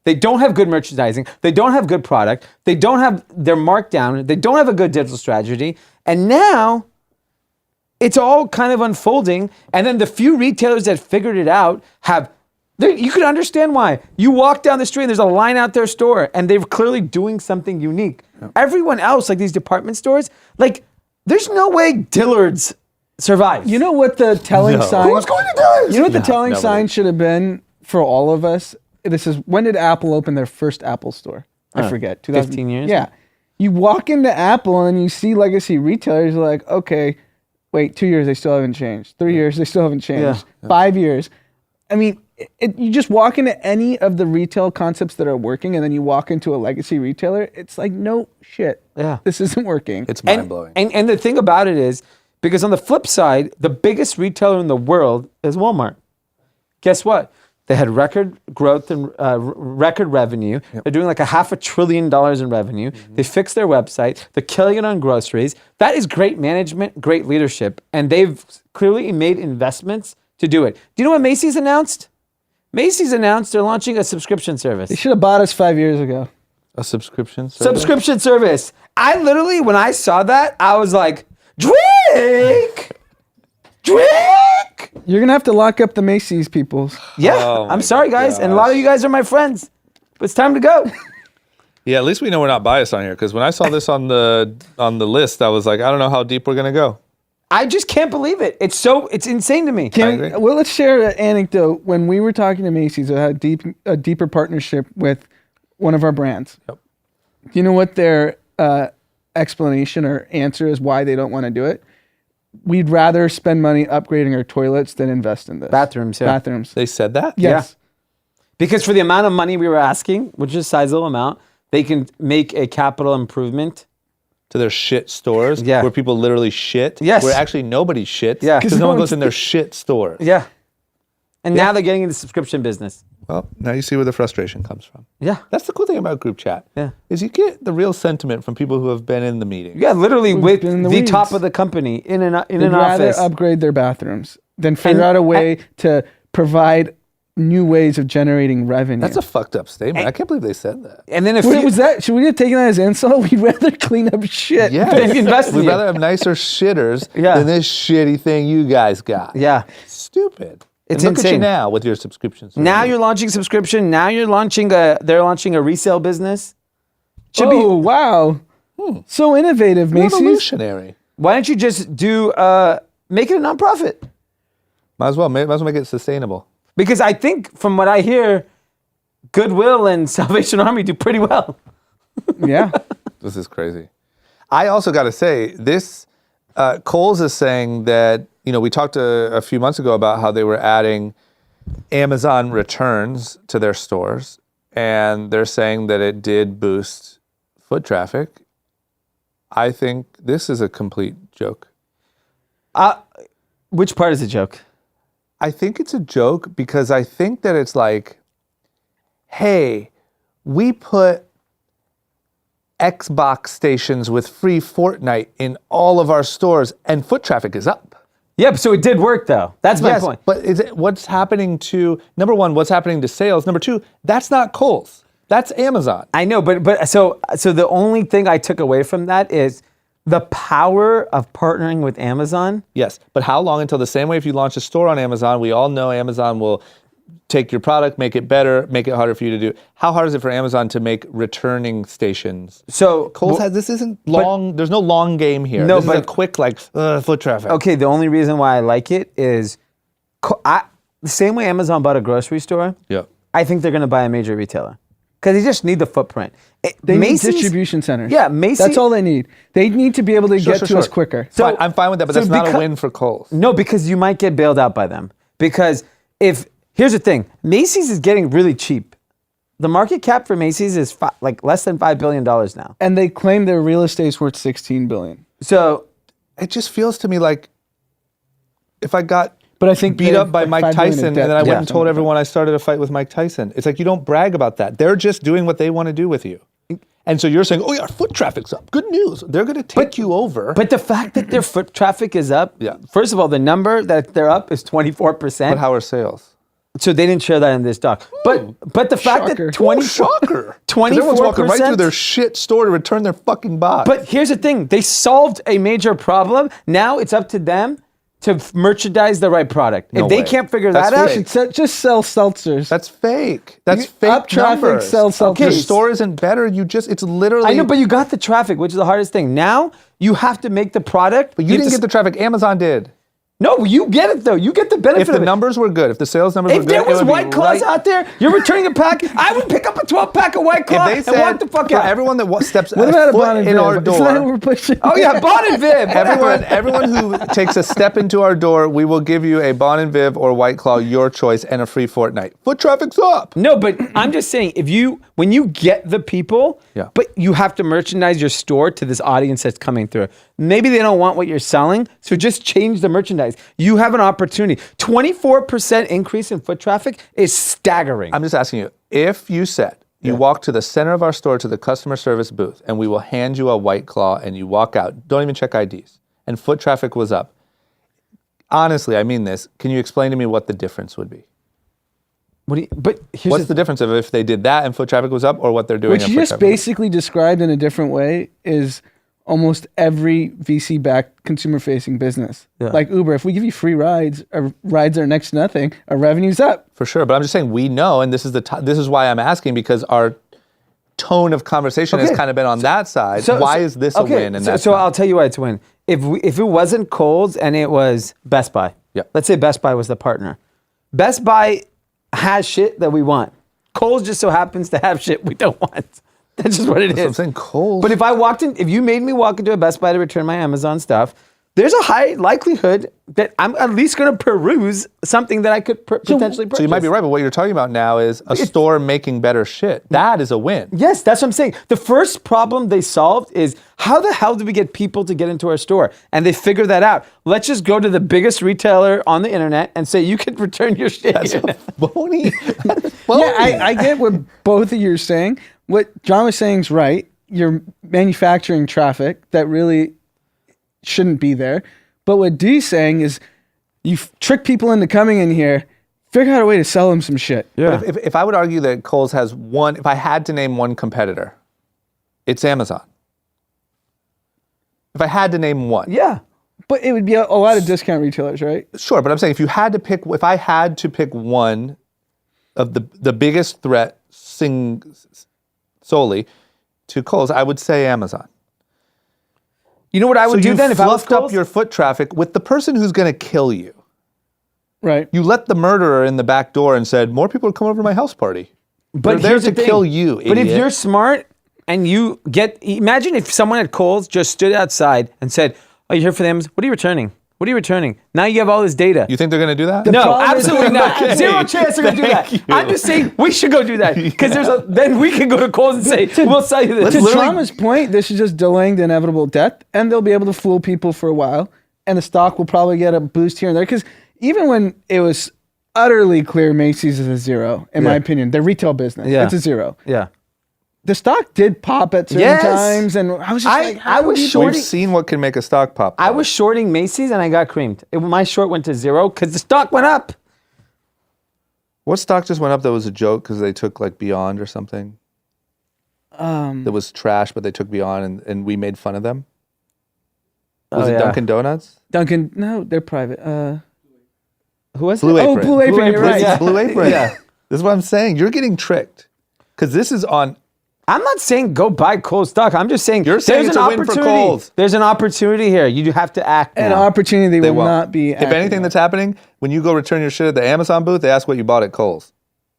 They don't have good merchandising. They don't have good product. They don't have their markdown. They don't have a good digital strategy. And now it's all kind of unfolding. And then the few retailers that figured it out you can understand why. You walk down the street and there's a line out their store and they're clearly doing something unique. Everyone else, like these department stores, like there's no way Dillard's survives. You know what the telling No. sign? Who's going to Dillard's? You know what the telling nobody. sign should have been for all of us? This is when did Apple open their first Apple store? I forget. 15 years? Yeah. You walk into Apple and you see legacy retailers, you're like, okay, wait, 2 years, they still haven't changed. 3 years, they still haven't changed. 5 years. I mean, you just walk into any of the retail concepts that are working and then you walk into a legacy retailer, it's like, no shit. Yeah. This isn't working. It's mind blowing. And the thing about it is, because on the flip side, the biggest retailer in the world is Walmart. Guess what? They had record growth and record revenue. They're doing like $500 billion in revenue. They fixed their website. They're killing it on groceries. That is great management, great leadership. And they've clearly made investments to do it. Do you know what Macy's announced? Macy's announced they're launching a subscription service. They should have bought us 5 years ago. A subscription service? Subscription service. I literally, when I saw that, I was like, Drake! You're going to have to lock up the Macy's people. Yeah, Oh my I'm sorry, guys. And a lot of you guys are my friends. But it's time to go. Yeah, at least we know we're not biased on here, because when I saw this on the list, I was like, I don't know how deep we're going to go. I just can't believe it. It's insane to me. agree. Well, let's share an anecdote. When we were talking to Macy's, I had a deeper partnership with one of our brands. Yep. Do you know what their explanation or answer is why they don't want to do it? We'd rather spend money upgrading our toilets than invest in this. Bathrooms, yeah. Bathrooms. They said that? Yes. Because for the amount of money we were asking, which is a sizable amount, they can make a capital improvement. To their shit stores? Yeah. Where people literally shit? Yes. Where actually nobody shits? Yeah. Because no one goes in their shit stores. Yeah. And now they're getting into the subscription business. Well, now you see where the frustration comes from. Yeah. That's the cool thing about group chat. Yeah. Is you get the real sentiment from people who have been in the meeting. Yeah, literally with been in the the weeds. top of the company in an They'd rather office. upgrade their bathrooms than figure out a way to provide new ways of generating revenue. That's a fucked up statement. I can't believe they said that. And then if Wait, was that? Should we have taken that as insult? We'd rather clean up shit. Yeah. They've invested We'd in you. rather have nicer shitters Yeah. than this shitty thing you guys got. Yeah. Stupid. It's and look at you insane. now with your subscriptions. Now you're launching subscription. Now you're launching they're launching a resale business. Should Oh, wow. So innovative, Macy's. revolutionary. Why don't you just do make it a nonprofit? Might as well make it sustainable. Because I think from what I hear, Goodwill and Salvation Army do pretty well. Yeah. This is crazy. I also got to say, this Kohl's is saying that, we talked a few months ago about how they were adding Amazon returns to their stores, and they're saying that it did boost foot traffic. I think this is a complete joke. Which part is a joke? I think it's a joke because I think that it's like, hey, we put Xbox stations with free Fortnite in all of our stores and foot traffic is up. Yep, so it did work though. That's my point. But what's happening to, number one, what's happening to sales? Number two, that's not Kohl's. That's Amazon. I know, but so the only thing I took away from that is the power of partnering with Amazon. Yes, but how long until the same way if you launch a store on Amazon, we all know Amazon will take your product, make it better, make it harder for you to do. How hard is it for Amazon to make returning stations? So Kohl's has, this isn't long, there's no long game here. No, this is a but- quick foot traffic. Okay, the only reason why I like it is the same way Amazon bought a grocery store, Yeah. I think they're going to buy a major retailer because they just need the footprint. They Macy's- need distribution centers. Yeah, Macy's. That's all they need. They need to be able to get to us Sure. quicker. So- Fine, I'm fine with that, but so that's not a becau- win for Kohl's. No, because you might get bailed out by them. Because here's the thing, Macy's is getting really cheap. The market cap for Macy's is less than $5 billion now. And they claim their real estate's worth $16 billion. So It just feels to me like if I got But I think beat they up have by like Mike $5 billion in Tyson and debt. then I went Yeah. and told everyone I started a fight with Mike Tyson. It's like you don't brag about that. They're just doing what they want to do with you. And so you're saying, oh yeah, foot traffic's up. Good news. They're going to take you over. But the fact that their foot traffic is up, Yeah. first of all, the number that they're up is 24%. But how are sales? So they didn't share that in this doc. But the fact Shocker. that 20 Shocker. 24%. Everyone's walking right through their shit store to return their fucking box. But here's the thing, they solved a major problem. Now it's up to them to merchandise the right product. No if they way. can't figure That's that out, fake. Just sell seltzers. that's fake. That's You- fake up traffic, numbers. sell seltzers. Your store isn't better. It's literally. I know, but you got the traffic, which is the hardest thing. Now you have to make the product. But you didn't get the traffic. Amazon did. No, you get it though. You get the benefit If the of it. numbers were good, if the sales numbers were If good, there it was would be White Claws right- out there, you're returning a pack. I would pick up a 12-pack of White Claw If they and said, walk the fuck for out. everyone that steps What about a foot Bon and in Viv? our Is that what door, we're pushing? Oh yeah, Bon and Viv. everyone who takes a step into our door, we will give you a Bon and Viv or White Claw, your choice, and a free Fortnite. Foot traffic's up. No, but I'm just saying, when you get the people, Yeah. but you have to merchandise your store to this audience that's coming through. Maybe they don't want what you're selling, so just change the merchandise. You have an opportunity. 24% increase in foot traffic is staggering. I'm just asking you, if you said, you walk to the center of our store to the customer service booth, and we will hand you a White Claw, and you walk out, don't even check IDs, and foot traffic was up. Honestly, I mean this. Can you explain to me what the difference would be? But here's What's the difference of if they did that and foot traffic was up, or what they're doing? Which and you foot just traffic was up? basically described in a different way is almost every VC-backed consumer-facing business. Yeah. Like Uber, if we give you free rides, our rides are next to nothing, our revenue's up. For sure, but I'm just saying we know, and this is why I'm asking, because our tone of conversation has kind of been on that side. Why is this a win? And that's so not? I'll tell you why it's a win. If it wasn't Kohl's and it was Best Buy, Yeah. let's say Best Buy was the partner. Best Buy has shit that we want. Kohl's just so happens to have shit we don't want. That's just what it That's what I'm is. saying, Kohl's. But if you made me walk into a Best Buy to return my Amazon stuff, there's a high likelihood that I'm at least going to peruse something that I could potentially purchase. So you might be right, but what you're talking about now is a store making better shit. That is a win. Yes, that's what I'm saying. The first problem they solved is how the hell do we get people to get into our store? And they figured that out. Let's just go to the biggest retailer on the internet and say, you can return your shit. That's phony. Yeah, I get what both of you are saying. What John was saying is right. You're manufacturing traffic that really shouldn't be there. But what Dee's saying is you trick people into coming in here, figure out a way to sell them some shit. Yeah. But if I would argue that Kohl's has one, if I had to name one competitor, it's Amazon. If I had to name one. Yeah. But it would be a lot of discount retailers, right? Sure, but I'm saying if I had to pick one of the biggest threat solely to Kohl's, I would say Amazon. You know what I would do then if I was fluffed up your foot traffic with the person who's going to kill you. Right. You let the murderer in the back door and said, more people are coming over to my house party. But they're there to kill you, But if idiot. you're smart and imagine if someone at Kohl's just stood outside and said, oh, you're here for the Amazon? What are you returning? What are you returning? Now you have all this data. You think they're going to do that? No, problem is- absolutely not. Okay. Zero chance they're going to do that. Thank you. I'm just saying we should go do that because then we can go to Kohl's and say, we'll sell you this. To Trauma's point, this is just delaying the inevitable death, and they'll be able to fool people for a while, and the stock will probably get a boost here and there. Because even when it was utterly clear Macy's is a zero, in my opinion, their retail business, it's a zero. Yeah. The stock did pop at certain times, and I was just I was shorting. We've seen what can make a stock pop. I was shorting Macy's and I got creamed. My short went to zero because the stock went up. What stock just went up that was a joke because they took like Beyond or something? That was trash, but they took Beyond and we made fun of them? Was it Dunkin' Donuts? Dunkin', no, they're private. Who was Blue it? Apron. Oh, Blue Apron, you're right. Yeah. Blue Apron. Yeah. This is what I'm saying. You're getting tricked. Because this is on... I'm not saying go buy Kohl's stock. I'm just saying You're saying there's it's an a win for opportunity. Kohl's. There's an opportunity here. You have to act An now. opportunity They will won't. not be. If anything that's happening, when you go return your shit at the Amazon booth, they ask what you bought at Kohl's.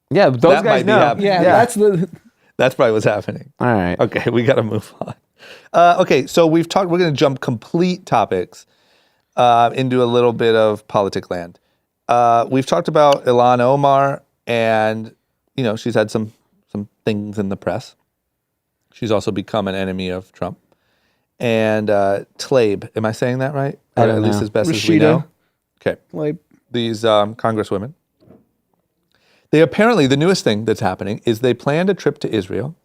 Yeah, those That guys might be know. happening. Yeah, Yeah. that's the. That's probably what's happening. All right. Okay, we got to move on. Okay, so we're going to jump complete topics into a little bit of politic land. We've talked about Ilhan Omar, and she's had some things in the press. She's also become an enemy of Trump. And Tlaib, am I saying that right? I Or don't at least know. as best as we Rashida. know. Okay, Like, these congresswomen. They apparently, the newest thing that's happening is they planned a trip to Israel.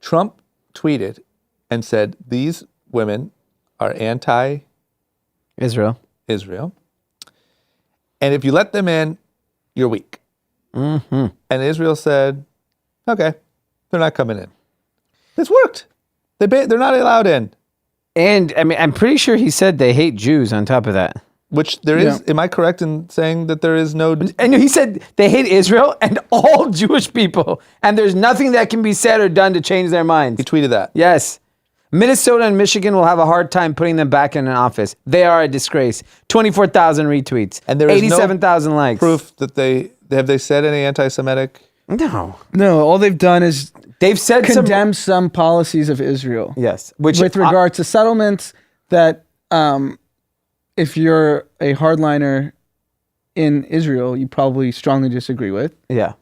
Trump tweeted and said, these women are anti-Israel. Israel. And if you let them in, you're weak. Mm-hmm. And Israel said, okay, they're not coming in. This worked. They're not allowed in. And I mean, I'm pretty sure he said they hate Jews on top of that. Which there is, am I correct in saying that there is no... And he said they hate Israel and all Jewish people. And there's nothing that can be said or done to change their minds. He tweeted that. Yes. Minnesota and Michigan will have a hard time putting them back in an office. They are a disgrace. 24,000 retweets. And there is 87,000 likes. proof that have they said any anti-Semitic... No. no, all they've done is They've said condemn some policies of Israel. Yes. Which With regard to settlements that if you're a hardliner in Israel, you probably strongly disagree with. yeah.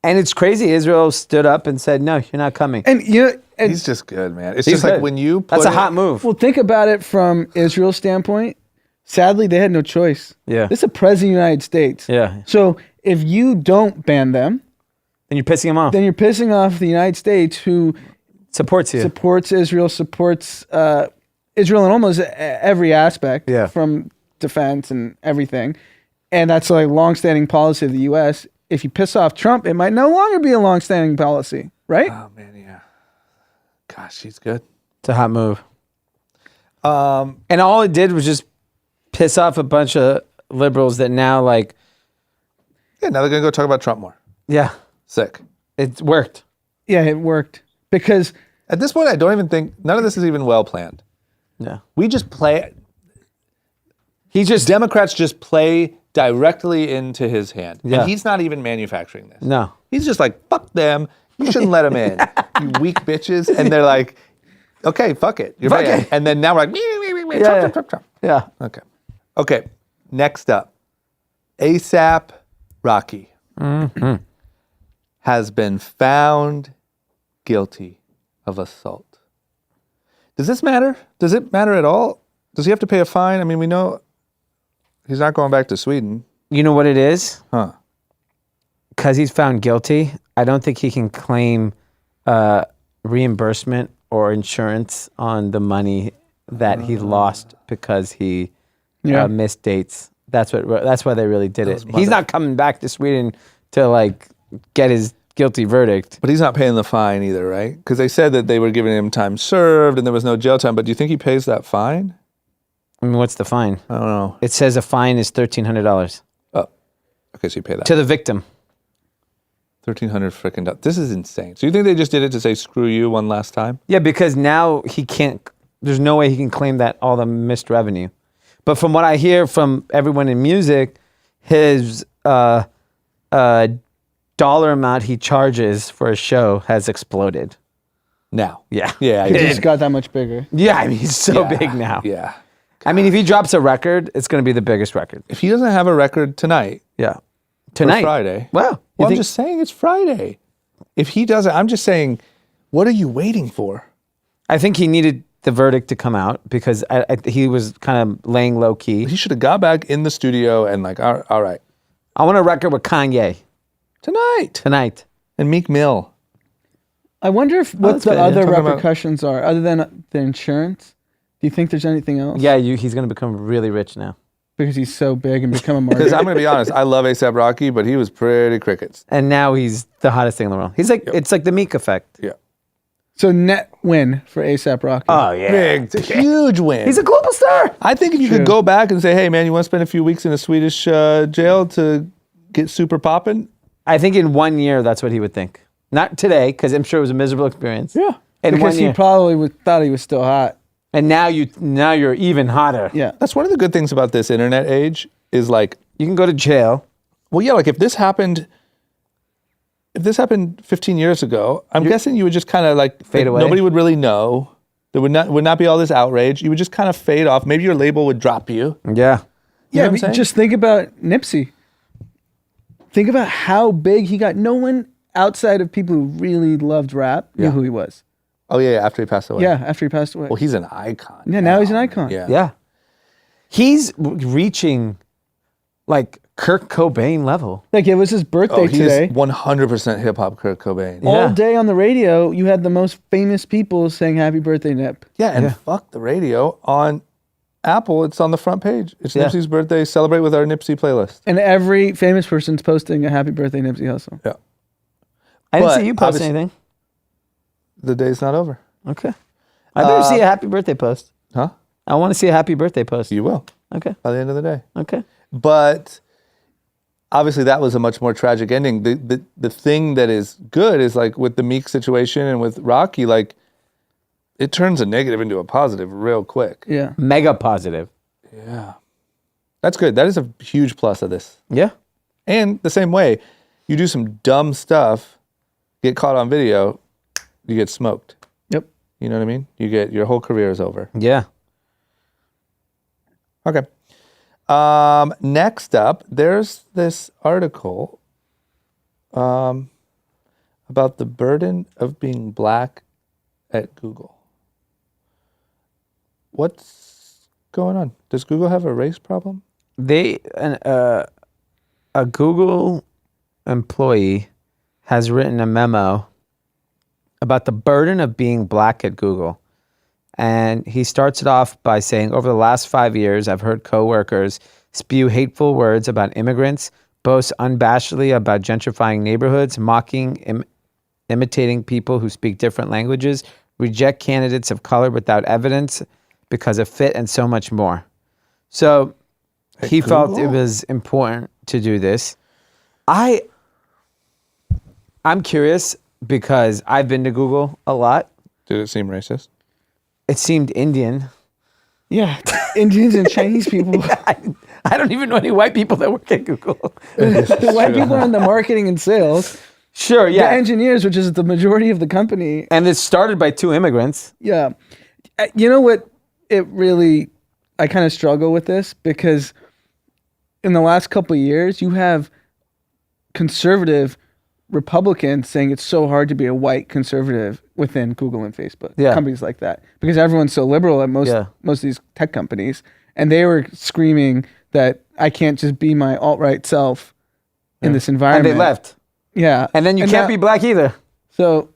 And it's crazy. Israel stood up and said, no, you're not coming. And He's just good, man. It's He's just like good. when you put That's a it- hot move. well, think about it from Israel's standpoint. Sadly, they had no choice. Yeah. This is a president of the United States. Yeah. So if you don't ban them, And you're pissing them off. then you're pissing off the United States, who Supports you. supports Israel, supports Israel in almost every aspect, Yeah. from defense and everything. And that's like longstanding policy of the U.S. If you piss off Trump, it might no longer be a longstanding policy, right? Oh, man, yeah. Gosh, he's good. It's a hot move. And all it did was just piss off a bunch of liberals that now like, Yeah, now they're going to go talk about Trump more. yeah, Sick. it worked. Yeah, it worked because At this point, I don't even think, none of this is even well planned. Yeah. We just play, Democrats just play directly into his hand. Yeah. And he's not even manufacturing this. No. He's just like, fuck them. You shouldn't let them in, you weak bitches. And they're like, Okay, fuck it. You're Fuck banned. it. And then now we're like, Yeah. Trump. Yeah. Okay. Okay. Next up, ASAP Rocky has been found guilty of assault. Does this matter? Does it matter at all? Does he have to pay a fine? I mean, we know he's not going back to Sweden. You know what it is? Huh. Because he's found guilty, I don't think he can claim reimbursement or insurance on the money that he lost because he missed dates. That's why they really did it. He's not coming back to Sweden to like get his guilty verdict. But he's not paying the fine either, right? Because they said that they were giving him time served and there was no jail time. But do you think he pays that fine? I mean, what's the fine? I don't know. It says a fine is $1,300 Oh, okay, so you pay that. to the victim. 1,300 freaking dollars. This is insane. So you think they just did it to say screw you one last time? Yeah, because now he can't. There's no way he can claim that all the missed revenue. But from what I hear from everyone in music, his dollar amount he charges for a show has exploded. Now. Yeah. Yeah. It just got that much bigger. Yeah, I mean, he's so big now. Yeah. I mean, if he drops a record, it's going to be the biggest record. If he doesn't have a record tonight, Yeah. or Tonight. Friday. Wow. Well, I'm just saying it's Friday. If he doesn't, I'm just saying, what are you waiting for? I think he needed the verdict to come out because he was kind of laying low key. He should have got back in the studio and like, all right, I want a record with Kanye tonight. And Meek Mill. I wonder if what that's the good. other Talking about- repercussions are other than the insurance. Do you think there's anything else? Yeah, he's going to become really rich now. Because he's so big and become a Because martyr. I'm going to be honest, I love ASAP Rocky, but he was pretty crickets. And now he's the hottest thing in the world. He's like, it's like the Meek effect. Yeah. So net win for ASAP Rocky. Oh, yeah. Big, huge win. He's a global star. I think if you could go back and say, hey, man, you want to spend a few weeks in a Swedish jail to get super popping? I think in 1 year, that's what he would think. Not today, because I'm sure it was a miserable experience. Yeah. In because 1 he year. probably thought he was still hot. And now you're even hotter. Yeah. That's one of the good things about this internet age is like, You can go to jail. well, yeah, like if this happened 15 years ago, I'm guessing you would just kind of like Fade away. Nobody would really know. There would not be all this outrage. You would just kind of fade off. Maybe your label would drop you. Yeah. You know what I'm but saying? just think about Nipsey. Think about how big he got. No one outside of people who really loved rap knew who he was. Oh yeah, after he passed away. Yeah, after he passed away. Well, he's an icon. Yeah, now he's an icon. Yeah. Yeah. He's reaching like Kurt Cobain level. Like it was his birthday Oh, he's today. 100% hip hop Kurt Cobain. Yeah. All day on the radio, you had the most famous people saying happy birthday, Nip. Yeah, and fuck the radio. On Apple, it's on the front page. It's Yeah. Nipsey's birthday. Celebrate with our Nipsey playlist. And every famous person's posting a happy birthday, Nipsey Hussle. Yeah. I didn't But see you post obviously- anything. The day's not over. Okay. I better see a happy birthday post. Huh? I want to see a happy birthday post. You will Okay. by the end of the day. Okay. But obviously that was a much more tragic ending. The thing that is good is like with the Meek situation and with Rocky, like it turns a negative into a positive real quick. Yeah. Mega positive. Yeah. That's good. That is a huge plus of this. Yeah. And the same way, you do some dumb stuff, get caught on video, you get smoked. Yep. You know what I mean? You get your whole career is over. Yeah. Okay. Next up, there's this article about the burden of being black at Google. What's going on? Does Google have a race problem? A Google employee has written a memo about the burden of being black at Google. And he starts it off by saying, over the last 5 years, I've heard coworkers spew hateful words about immigrants, boast unabashedly about gentrifying neighborhoods, mocking, imitating people who speak different languages, reject candidates of color without evidence because of fit, and so much more. So he felt it was important to do this. I'm curious because I've been to Google a lot. Did it seem racist? It seemed Indian. Yeah. Indians and Chinese people. I don't even know any white people that work at Google. The white people are in the marketing and sales. Sure, The engineers, which is the majority of the company. And it's started by 2 immigrants. Yeah. You know what? I kind of struggle with this because in the last couple of years, you have conservative Republicans saying it's so hard to be a white conservative within Google and Facebook, companies like that, because everyone's so liberal at most of these tech companies. And they were screaming that I can't just be my alt-right self in this environment. And they left. Yeah. And then you can't be black either. So,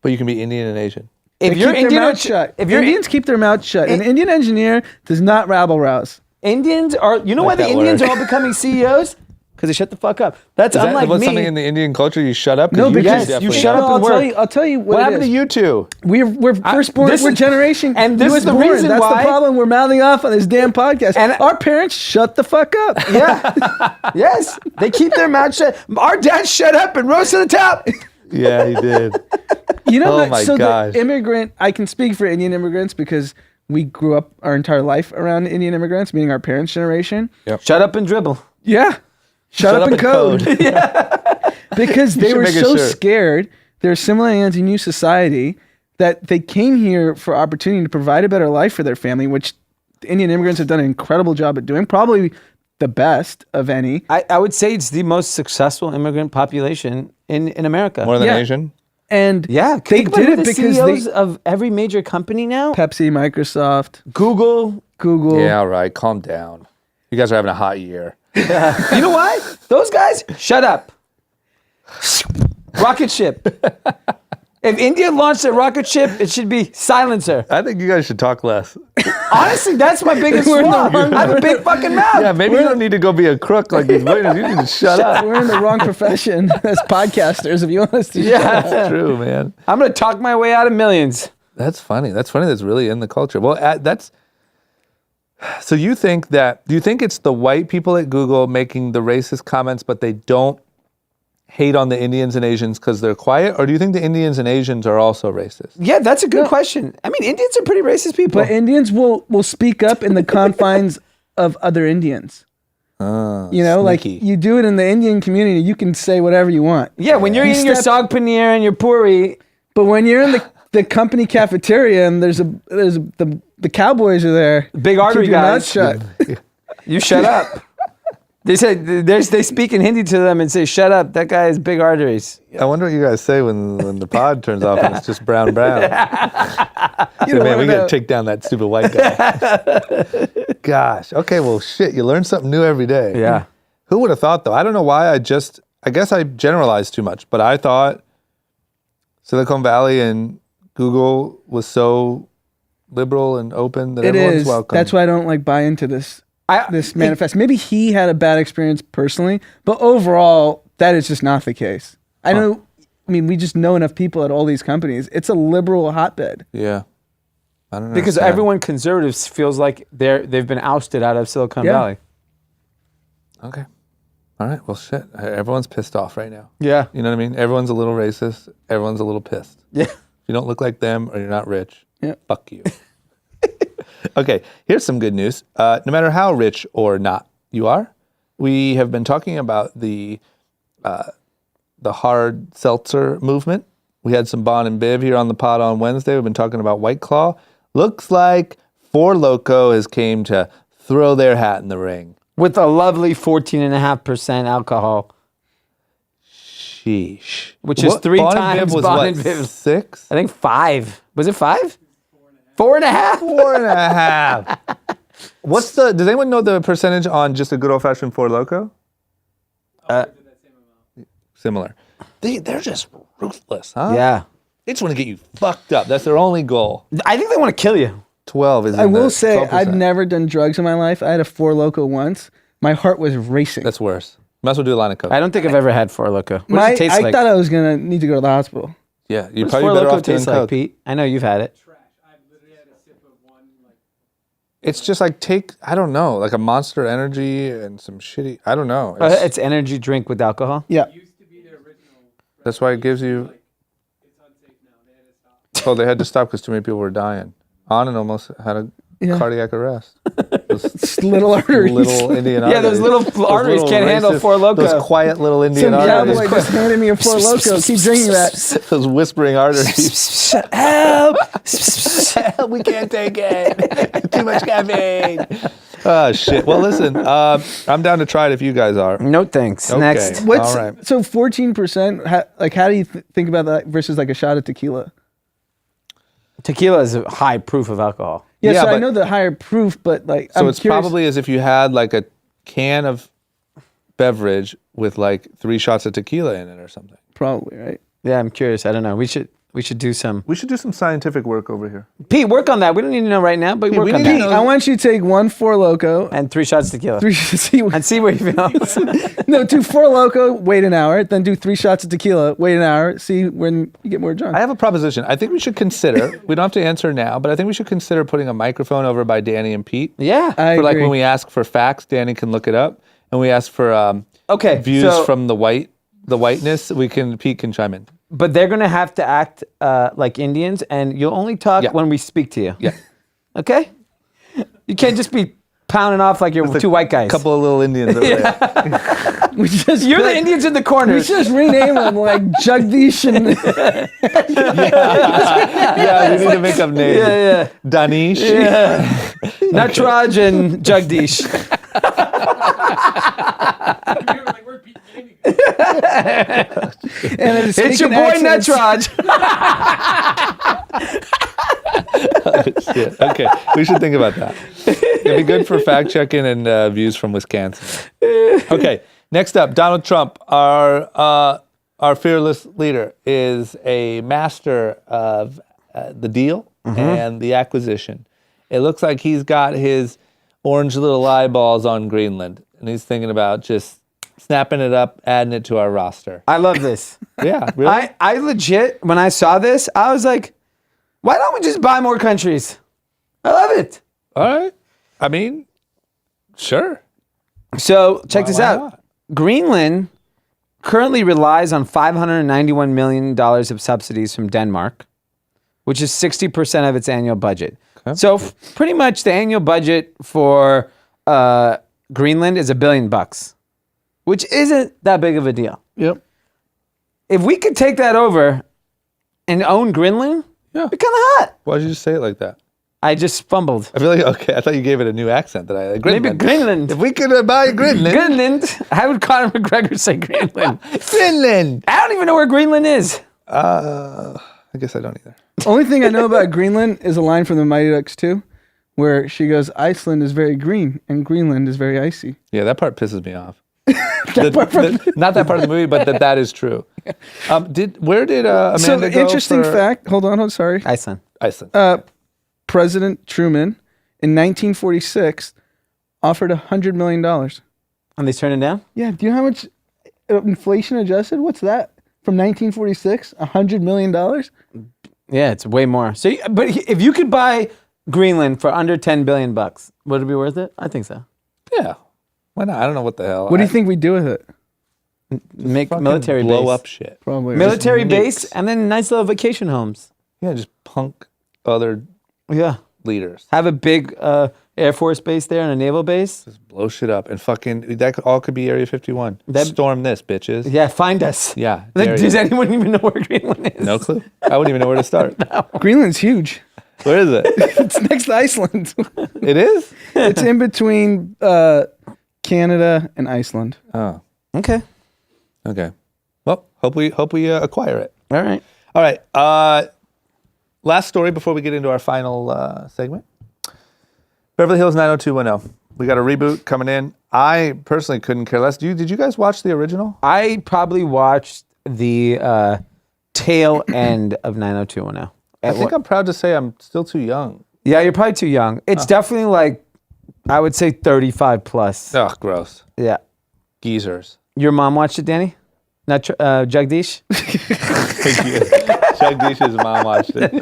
But you can be Indian and Asian. if you're Indian, shut. If Indians keep their mouth shut, an Indian engineer does not rabble rouse. Indians are, you know why the Indians are all becoming CEOs? Because they shut the fuck up. That's Is unlike that me. something in the Indian culture? You shut up? No, because you shut up and work. I'll tell you What happened to you two? We're firstborn. We're generation. And this is the born. reason That's why. the problem. We're mouthing off on this damn podcast. And- And our parents shut the fuck up. Yeah. Yes. They keep their mouth shut. Our dad shut up and rose to the top. Yeah, he did. You know Oh what? my So gosh. the immigrant, I can speak for Indian immigrants because we grew up our entire life around Indian immigrants, meaning our parents' generation. Shut up and dribble. Yeah. Shut up and code. Because they should were make a so shirt. scared. They're assimilating into new society that they came here for opportunity to provide a better life for their family, which the Indian immigrants have done an incredible job at doing, probably the best of any. I would say it's the most successful immigrant population in America. More than Yeah. Asian? And Yeah. they Think about did who it the because CEOs of every major company now. Pepsi, Microsoft, Google. Google. Yeah, all right. Calm down. You guys are having a hot year. You know why? Those guys, shut up. Rocket ship. If India launched a rocket ship, it should be silencer. I think you guys should talk less. Honestly, that's my biggest We're in the flaw. wrong- I have a big fucking mouth. Yeah, maybe you don't need to go be a crook like these waiters. You need to shut up. We're in the wrong profession as podcasters. If you want us to, That's true, man. I'm going to talk my way out of millions. That's funny. That's funny. That's really in the culture. Well, that's. So you think that? Do you think it's the white people at Google making the racist comments, but they don't hate on the Indians and Asians because they're quiet, or do you think the Indians and Asians are also racist? Yeah, that's a good question. I mean, Indians are pretty racist people. but Indians will speak up in the confines of other Indians. You know, like sneaky. you do it in the Indian community, you can say whatever you want. yeah, when you're You eating your step- saag paneer and your puri, But when you're in the company cafeteria and there's the cowboys are there, big artery keep your mouth guys, shut. you shut up. They said they speak in Hindi to them and say, "Shut up, that guy has big arteries." I wonder what you guys say when the pod turns off and it's just brown. You So, don't man, wanna we got know. to take down that stupid white guy. Gosh. Okay. Well, shit. You learn something new every day. Yeah. Who would have thought though? I don't know why. I guess I generalized too much, but I thought Silicon Valley and Google was so liberal and open that It everyone's is. welcome. That's why I don't like buy into this manifest. Maybe he had a bad experience personally, but overall, that is just not the case. I mean, we just know enough people at all these companies. It's a liberal hotbed. Yeah. I don't know. Because everyone conservatives feels like they've been ousted out of Silicon Yeah. Valley. Okay. All right. Well, shit. Everyone's pissed off right now. Yeah. You know what I mean? Everyone's a little racist. Everyone's a little pissed. Yeah. If you don't look like them or you're not rich, Yeah. fuck you. Okay, here's some good news. No matter how rich or not you are, we have been talking about the hard seltzer movement. We had some Bon and Biv here on the pod on Wednesday. We've been talking about White Claw. Looks like Four Loko has came to throw their hat in the ring. With a lovely 14.5% alcohol, Sheesh. which is three Bon and times Biv was Bon what, and Biv. 6? I think 5. Was it 5? 4.5. 4.5. Does anyone know the percentage on just a good old fashioned Four Loko? Similar. They're just ruthless, huh? Yeah. They just want to get you fucked up. That's their only goal. I think they want to kill you. 12 is. I in will the say, 12%. I've never done drugs in my life. I had a Four Loko once. My heart was racing. That's worse. Might as well do a line of coke. I don't think I've ever had Four Loko. What does it taste I like? thought I was gonna need to go to the hospital. Yeah, you're What does probably Four better Loko off doing taste like, coke. Pete? I know you've had it. It's just like I don't know, like a Monster Energy and some shitty. I don't know. It's energy drink with alcohol. Yeah. That's why it gives you. Oh, they had to stop because too many people were dying. Anand almost had a cardiac arrest. It those Little arteries. little Indian Yeah, those arteries. little arteries can't handle racist- Four Loko. Those quiet little Indian Some arteries. cowboy just handed me a Four Loko. Keep drinking that. Those whispering arteries. Help! We can't take it. Too much caffeine. Oh, shit. Well, listen, I'm down to try it if you guys are. No thanks. Okay. Next. What's All right. so 14%? How do you think about that versus like a shot of tequila? Tequila is a high proof of alcohol. Yeah, Yeah, so I but- know the higher proof, but like So I'm it's curious. probably as if you had like a can of beverage with like 3 shots of tequila in it or something. probably right. Yeah, I'm curious. I don't know. We should do some. We should do some scientific work over here. Pete, work on that. We don't need to know right now, but Pete, work we on need to that. know- I want you to take 1 Four Loko And 3 shots tequila. see what- And see where you feel. no, do Four Loko, wait an hour, then do 3 shots of tequila, wait an hour, see when you get more drunk. I have a proposition. I think we should consider, we don't have to answer now, but I think we should consider putting a microphone over by Danny and Pete. Yeah. I For like agree. when we ask for facts, Danny can look it up. And we ask for Okay. views so, from the whiteness, Pete can chime in. but they're gonna have to act like Indians, and you'll only talk Yeah. when we speak to you. Yeah. Okay. You can't just be pounding off like you're two white guys. A couple of little Indians over there. we just You're the Indians in the we corners. just rename them like Jagdish and Yeah, we need to make up names. Yeah, Danish. yeah. Natraj and Jagdish. and It's your boy Natraj. Shit. Okay, we should think about that. It'd be good for fact checking and views from Wisconsin. Okay, next up, Donald Trump, our fearless leader, is a master of the deal and the acquisition. It looks like he's got his orange little eyeballs on Greenland, and he's thinking about just snapping it up, adding it to our roster. I love this. Yeah, really. I legit, when I saw this, I was like, why don't we just buy more countries? I love it. All right. I mean, sure. So check this why out. not? Greenland currently relies on $591 million of subsidies from Denmark, which is 60% of its annual budget. Okay. So pretty much the annual budget for Greenland is $1 billion, which isn't that big of a deal. Yep. If we could take that over and own Greenland, Yeah. it'd be kind of hot. Why did you just say it like that? I just fumbled. I feel like, okay, I thought you gave it a new accent that I like. Maybe Greenland. If we could buy Greenland. Greenland. How would Conor McGregor say Greenland? Greenland. I don't even know where Greenland is. I guess I don't either. Only thing I know about Greenland is a line from the Mighty Ducks 2 where she goes, Iceland is very green and Greenland is very icy. Yeah, that part pisses me off. Not that part of the movie, but that is true. Where did Amanda So the go interesting for fact, hold on, sorry. Iceland. Iceland? President Truman in 1946 offered $100 million. And they turned it down? Yeah, do you know how much inflation adjusted? What's that? From 1946, $100 million? Yeah, it's way more. So, but if you could buy Greenland for under $10 billion, would it be worth it? I think so. Yeah. Why not? I don't know what the hell. What do you think we do with it? Make Fucking military blow base. up shit. Probably. Military Just base nukes. and then nice little vacation homes. Yeah, just punk other Yeah. leaders. Have a big Air Force base there and a naval base. Just blow shit up and fucking all could be Area 51. Storm this, bitches. Yeah, find us. Yeah. Like, dare does you. anyone even know where Greenland is? No clue. I wouldn't even know where to start. Greenland's huge. Where is it? It's next to Iceland. It is? It's in between Canada and Iceland. Oh, Okay. okay. Well, hope we acquire it. All right. All right. Last story before we get into our final segment. Beverly Hills 90210. We got a reboot coming in. I personally couldn't care less. Did you guys watch the original? I probably watched the tail end of 90210. I think I'm proud to say I'm still too young. Yeah, you're probably too young. It's definitely like, I would say 35 plus. Ugh, gross. Yeah. Geezers. Your mom watched it, Danny? Not Jagdish? Thank you. Jagdish's mom watched it.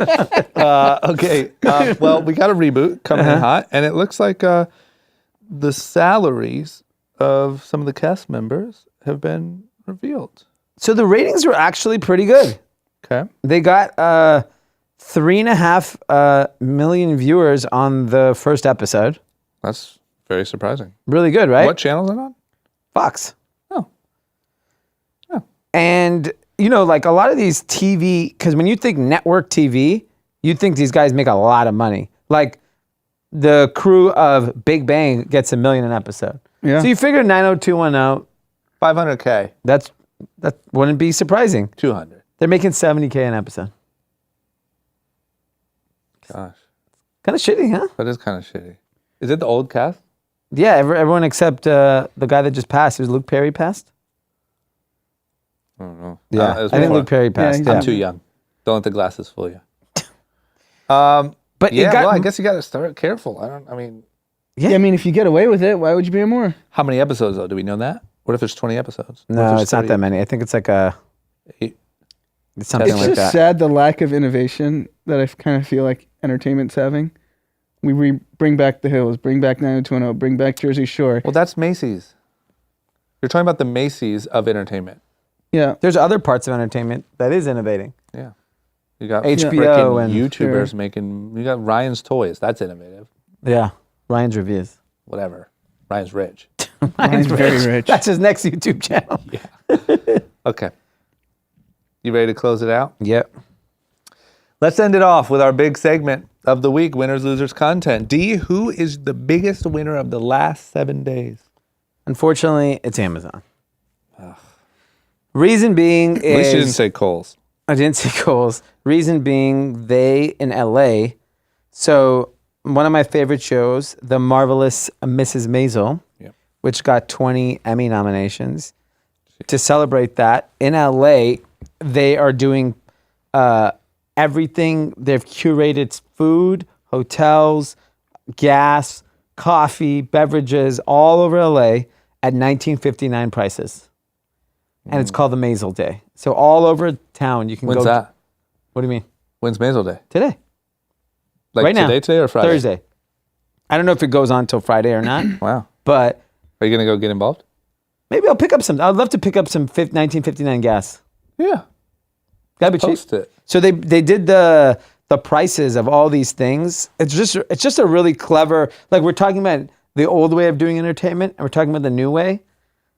Okay. Well, we got a reboot coming in hot, and it looks like the salaries of some of the cast members have been revealed. So the ratings were actually pretty good. Okay. They got 3.5 million viewers on the first episode. That's Very surprising. Really good, right? What channel is it on? Fox. Oh. Oh. And, you know, like a lot of these TV, because when you think network TV, you think these guys make a lot of money. Like the crew of Big Bang gets $1 million an episode. Yeah. So you figure 90210, 500K. that wouldn't be surprising. 200. They're making $70K an episode. Gosh. Kind of shitty, huh? That is kind of shitty. Is it the old cast? Yeah, everyone except the guy that just passed. It was Luke Perry passed? I don't know. Yeah, it was I think before. Luke Perry passed. he's- Yeah, I'm too young. Don't let the glasses fool you. But But yeah, it got, well, I guess you got to start careful. I mean, Yeah, I mean, if you get away with it, why would you pay more? how many episodes though? Do we know that? What if there's 20 episodes? What if no, there's it's not 30? that many. I think it's like Eight. it's something It's like just that. sad the lack of innovation that I kind of feel like entertainment's having. We bring back The Hills, bring back 90210, bring back Jersey Shore. Well, that's Macy's. You're talking about the Macy's of entertainment. Yeah. There's other parts of entertainment that is innovating. Yeah. You got HBO frickin' and- YouTubers Sure. making. You got Ryan's Toys. That's innovative. Yeah, Ryan's Reviews. Whatever. Ryan's rich. Ryan's very rich. That's his next YouTube channel. Okay. You ready to close it out? Yep. Let's end it off with our big segment of the week, winners, losers, content. Dee, who is the biggest winner of the last 7 days? Unfortunately, it's Amazon. Reason being At least you didn't is say Kohl's. I didn't say Kohl's. Reason being they in LA. So one of my favorite shows, The Marvelous Mrs. Maisel, Yep. which got 20 Emmy nominations. To celebrate that, in LA, they are doing everything. They've curated food, hotels, gas, coffee, beverages all over LA at 1959 prices. And it's called the Maisel Day. So all over town you can When's go. that? What do you mean? When's Maisel Day? Today. Like Right now. today or Friday? Thursday. I don't know if it goes on till Friday or not, Wow. but Are you going to go get involved? maybe I'll pick up some. I'd love to pick up some 1959 gas. Yeah. Gotta be cheap. Post it. So they did the prices of all these things. It's just a really clever, like we're talking about the old way of doing entertainment and we're talking about the new way.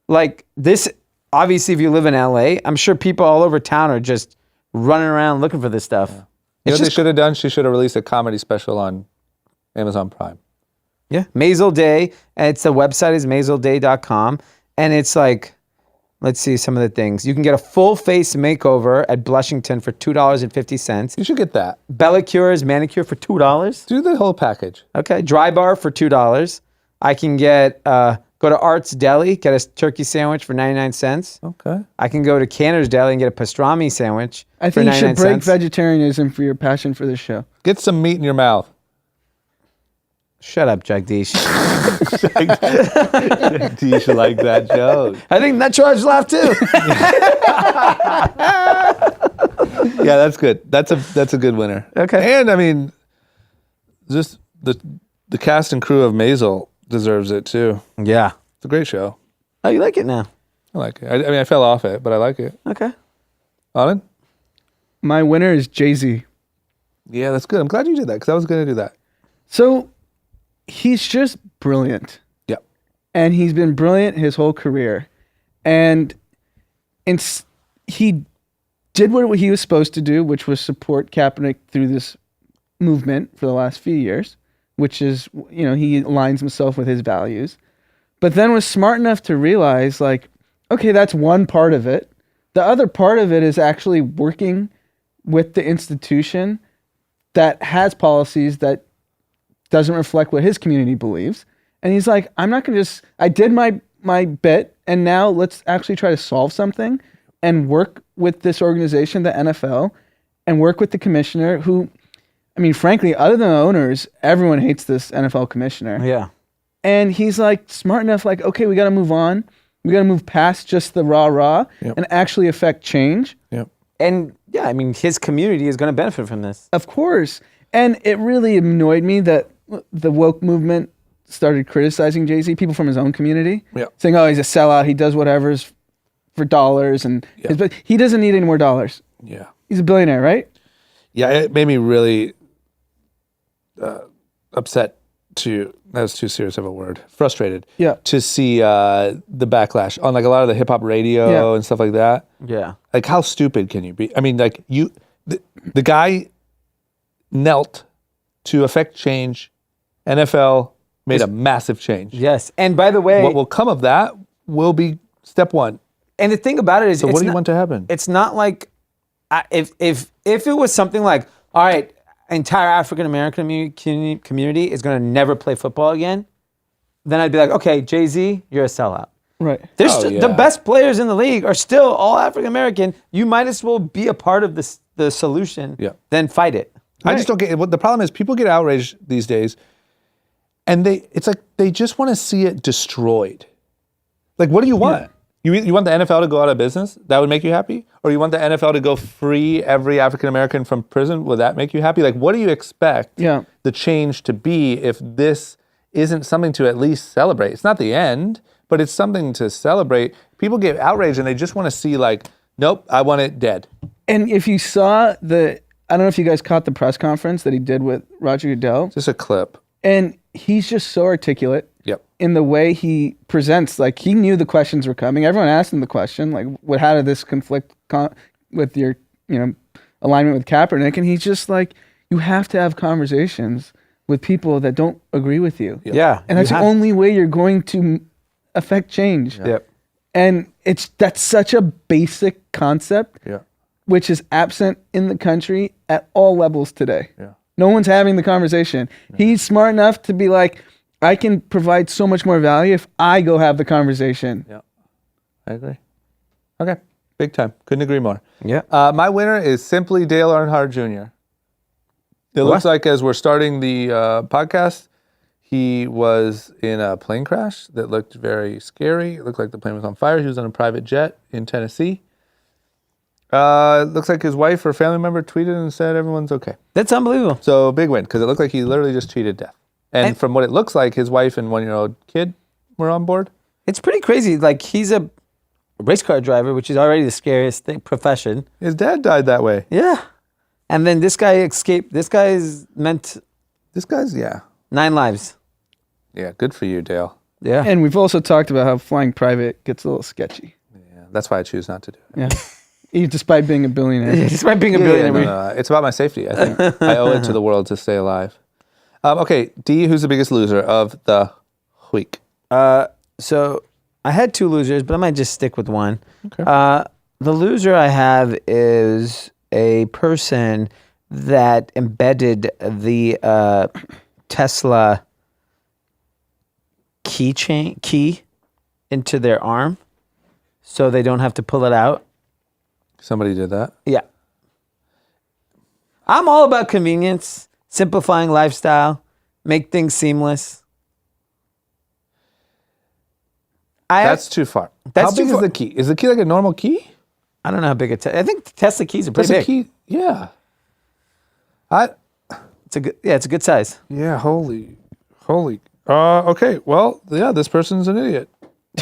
Like this, obviously if you live in LA, I'm sure people all over town are just running around looking for this stuff. You know It's what they just, should have done? She should have released a comedy special on Amazon Prime. yeah, Maisel Day. And the website is maiselday.com. And it's like, let's see some of the things. You can get a full face makeover at Blushington for $2.50. You should get that. Bellicures manicure for $2. Do the whole package. Okay, dry bar for $2. I can get go to Art's Deli, get a turkey sandwich for 99 cents. Okay. I can go to Canner's Deli and get a pastrami sandwich I for think you 99 should break cents. vegetarianism for your passion for this show. Get some meat in your mouth. Shut up, Jagdish. You should like that joke. I think that charge laughed too. Yeah, that's good. That's a good winner. Okay. And I mean, just the cast and crew of Maisel deserves it too. Yeah. It's a great show. Oh, you like it now? I like it. I mean, I fell off it, but I like it. Okay. Anand? My winner is Jay-Z. Yeah, that's good. I'm glad you did that because I was going to do that. So he's just brilliant. Yep. And he's been brilliant his whole career. And he did what he was supposed to do, which was support Kaepernick through this movement for the last few years, which is, you know, he aligns himself with his values. But then was smart enough to realize, like, okay, that's one part of it. The other part of it is actually working with the institution that has policies that doesn't reflect what his community believes. And he's like, I'm not going to just, I did my bit, and now let's actually try to solve something and work with this organization, the NFL, and work with the commissioner who, I mean, frankly, other than the owners, everyone hates this NFL commissioner. Yeah. And he's like smart enough, like, okay, we got to move on. We got to move past just the rah-rah Yep. and actually affect change. Yep. And yeah, I mean, his community is going to benefit from this. Of course. And it really annoyed me that the woke movement started criticizing Jay-Z, people from his own community, Yep. saying, oh, he's a sellout. He does whatever's for dollars. And Yeah. he doesn't need any more dollars. Yeah. He's a billionaire, right? Yeah, it made me really upset too serious of a word. Frustrated. Yeah. To see the backlash on like a lot of the hip hop radio and stuff like that. Yeah. Like how stupid can you be? I mean, like the guy knelt to affect change. NFL made a massive change. Yes. And by the way, What will come of that will be step one. and the thing about it is, So what do you want to happen? It's not like if it was something like, all right, entire African American community is going to never play football again, then I'd be like, okay, Jay-Z, you're a sellout. Right. There's Oh, the yeah. best players in the league are still all African American. You might as well be a part of the solution than fight it. I just don't get what the problem is. People get outraged these days, and it's like they just want to see it destroyed. Like, what do you want? You want the NFL to go out of business? That would make you happy? Or you want the NFL to go free every African American from prison? Would that make you happy? Like, what do you expect the change to be if this isn't something to at least celebrate? It's not the end, but it's something to celebrate. People get outraged and they just want to see like, nope, I want it dead. And if you saw I don't know if you guys caught the press conference that he did with Roger Goodell. Just a clip. And he's just so articulate in the way he presents. Like, he knew the questions were coming. Everyone asked him the question, like, how did this conflict with your, alignment with Kaepernick? And he's just like, you have to have conversations with people that don't agree with you. Yeah. And that's the only way you're going to affect change. Yep. And that's such a basic concept, which is absent in the country at all levels today. Yeah. No one's having the conversation. He's smart enough to be like, I can provide so much more value if I go have the conversation. Yeah, I agree. Okay, big time. Couldn't agree more. Yeah. My winner is simply Dale Earnhardt Jr. It looks like as we're starting the podcast, he was in a plane crash that looked very scary. It looked like the plane was on fire. He was on a private jet in Tennessee. Looks like his wife or family member tweeted and said everyone's okay. That's unbelievable. So big win, because it looked like he literally just cheated death. And from what it looks like, his wife and 1-year-old kid were on board. It's pretty crazy. Like, he's a race car driver, which is already the scariest profession. His dad died that way. Yeah. And then this guy escaped. This guy's meant This guy's, 9 lives. Yeah, good for you, Dale. Yeah. And we've also talked about how flying private gets a little sketchy. Yeah, that's why I choose not to do it. Yeah. Even despite being a billionaire. Despite being a billionaire. No, it's about my safety. I think I owe it to the world to stay alive. Okay, Dee, who's the biggest loser of the week? So I had 2 losers, but I might just stick with one. Okay. The loser I have is a person that embedded the Tesla key into their arm so they don't have to pull it out. Somebody did that. Yeah. I'm all about convenience, simplifying lifestyle, make things seamless. That's too far. That's How big too is far. the key? Is the key like a normal key? I don't know how big I think the Tesla keys are That's pretty a big. key. Yeah. It's a good size. Yeah. Holy. Okay. Well, yeah. This person's an idiot.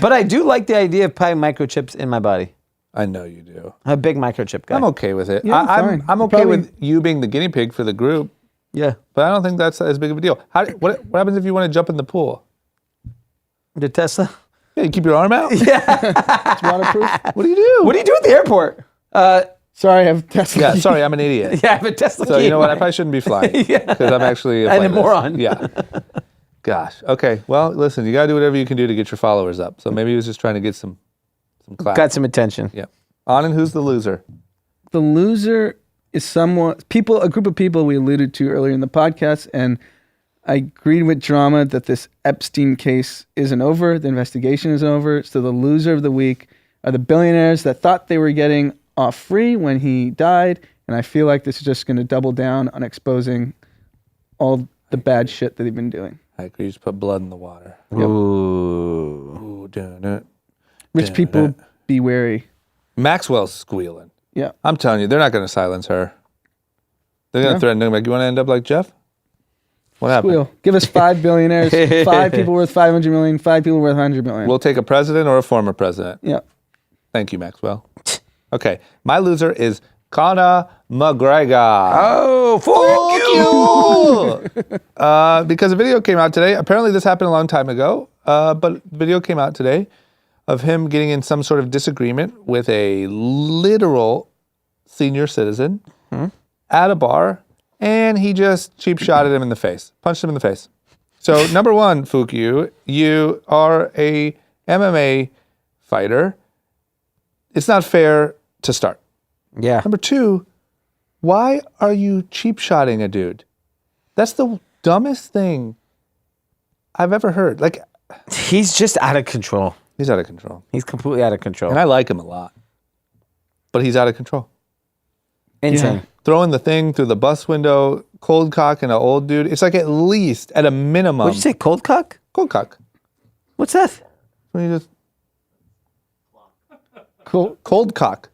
But I do like the idea of putting microchips in my body. I know you do. I'm a big microchip guy. I'm okay with it. Yeah, I'm fine. I'm okay Probably- with you being the guinea pig for the group, Yeah. but I don't think that's as big of a deal. What happens if you want to jump in the pool? The Tesla? Yeah, you keep your arm out. It's waterproof. What do you do? What do you do at the airport? Sorry, I have Tesla. Yeah, sorry, I'm an idiot. Yeah, I have a Tesla So key you know in what? I my- probably shouldn't be flying because I'm actually a And a flight risk. moron. Yeah. Gosh. Okay. Well, listen, you gotta do whatever you can do to get your followers up. So maybe he was just trying to get some clap. Got some attention. Yeah. Anand, who's the loser? The loser is a group of people we alluded to earlier in the podcast, and I agreed with Drama that this Epstein case isn't over, the investigation is over. So the loser of the week are the billionaires that thought they were getting off free when he died, and I feel like this is just going to double down on exposing all the bad shit that they've been doing. I agree. Just put blood in the water. Ooh. Ooh, dun, dun. Rich people, be wary. Maxwell's squealing. Yeah. I'm telling you, they're not going to silence her. They're going to threaten him. Like, you want to end up like Jeff? What happened? Squeal. Give us 5 billionaires, 5 people worth 500 million, 5 people worth 100 million. We'll take a president or a former president. Yeah. Thank you, Maxwell. Okay. My loser is Conor McGregor. Oh, fuck you! Because a video came out today. Apparently this happened a long time ago, but the video came out today of him getting in some sort of disagreement with a literal senior citizen at a bar, and he just cheap shotted him in the face, punched him in the face. So number one, Fukyu, you are a MMA fighter. It's not fair to start. Yeah. Number two, why are you cheap shotting a dude? That's the dumbest thing I've ever heard. Like, He's just out of control. he's out of control. He's completely out of control. And I like him a lot. But he's out of control. Insane. Throwing the thing through the bus window, cold cock and an old dude. It's like at least, at a minimum. What'd you say, cold cock? Cold cock. What's that? When you just Cold. cock.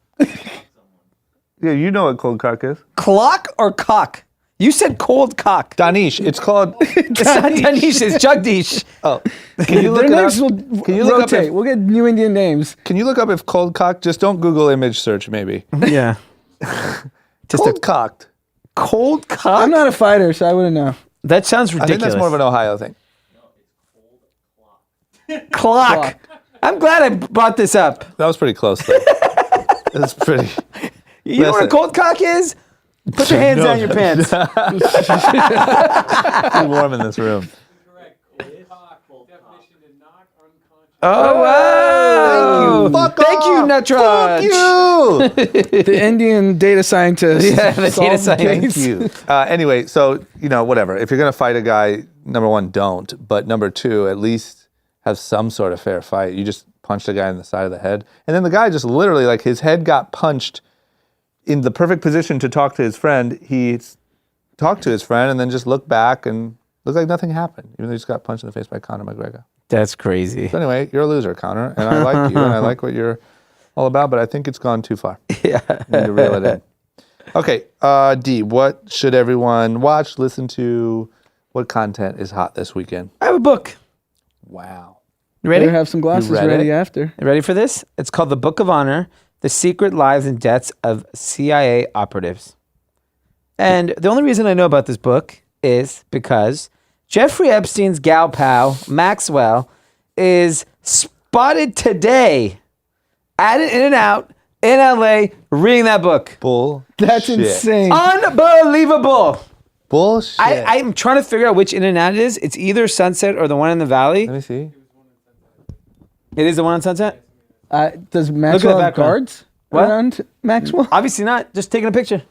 Yeah, you know what cold cock is. Clock or cock? You said cold cock. Danish. It's called. It's not Danish, it's Jagdish. Oh, can you look Their it up? names will Can you look up rotate. if, We'll get new Indian names. Can you look up if cold cock? Just don't Google image search. Maybe Yeah. Just cold a cocked. cold cock? I'm not a fighter, so I wouldn't know. That sounds I ridiculous. think that's more of an Ohio thing. clock. I'm glad I brought this up. That was pretty close though. That's pretty. You know what a Listen. cold cock is? Put your hands down your pants. It's warm in this room. Oh, wow. Fuck Thank you, off. Nutrudge. Fuck you. The Indian data scientist. Yeah, the data solved the science. case. Thank you. Anyway, so, whatever. If you're going to fight a guy, number one, don't. But number two, at least have some sort of fair fight. You just punched a guy in the side of the head. And then the guy just literally, like, his head got punched in the perfect position to talk to his friend. He talked to his friend and then just looked back and looked like nothing happened, even though he just got punched in the face by Conor McGregor. That's crazy. So anyway, you're a loser, Conor, and I like you, and I like what you're all about, but I think it's gone too far. Yeah. You need to reel it in. Okay, Dee, what should everyone watch, listen to? What content is hot this weekend? I have a book. Wow. You ready? Better have some glasses read ready it? after. You ready for this? It's called The Book of Honor, The Secret Lives and Deaths of CIA Operatives. And the only reason I know about this book is because Jeffrey Epstein's gal pal, Maxwell, is spotted today at an In-N-Out in LA reading that book. Bull. That's shit. insane. Unbelievable. Bullshit. I'm trying to figure out which In-N-Out it is. It's either Sunset or the one in the Valley. Let me see. It is the one on Sunset? Does Maxwell have background. guards What? around Maxwell? Obviously not. Just taking a picture.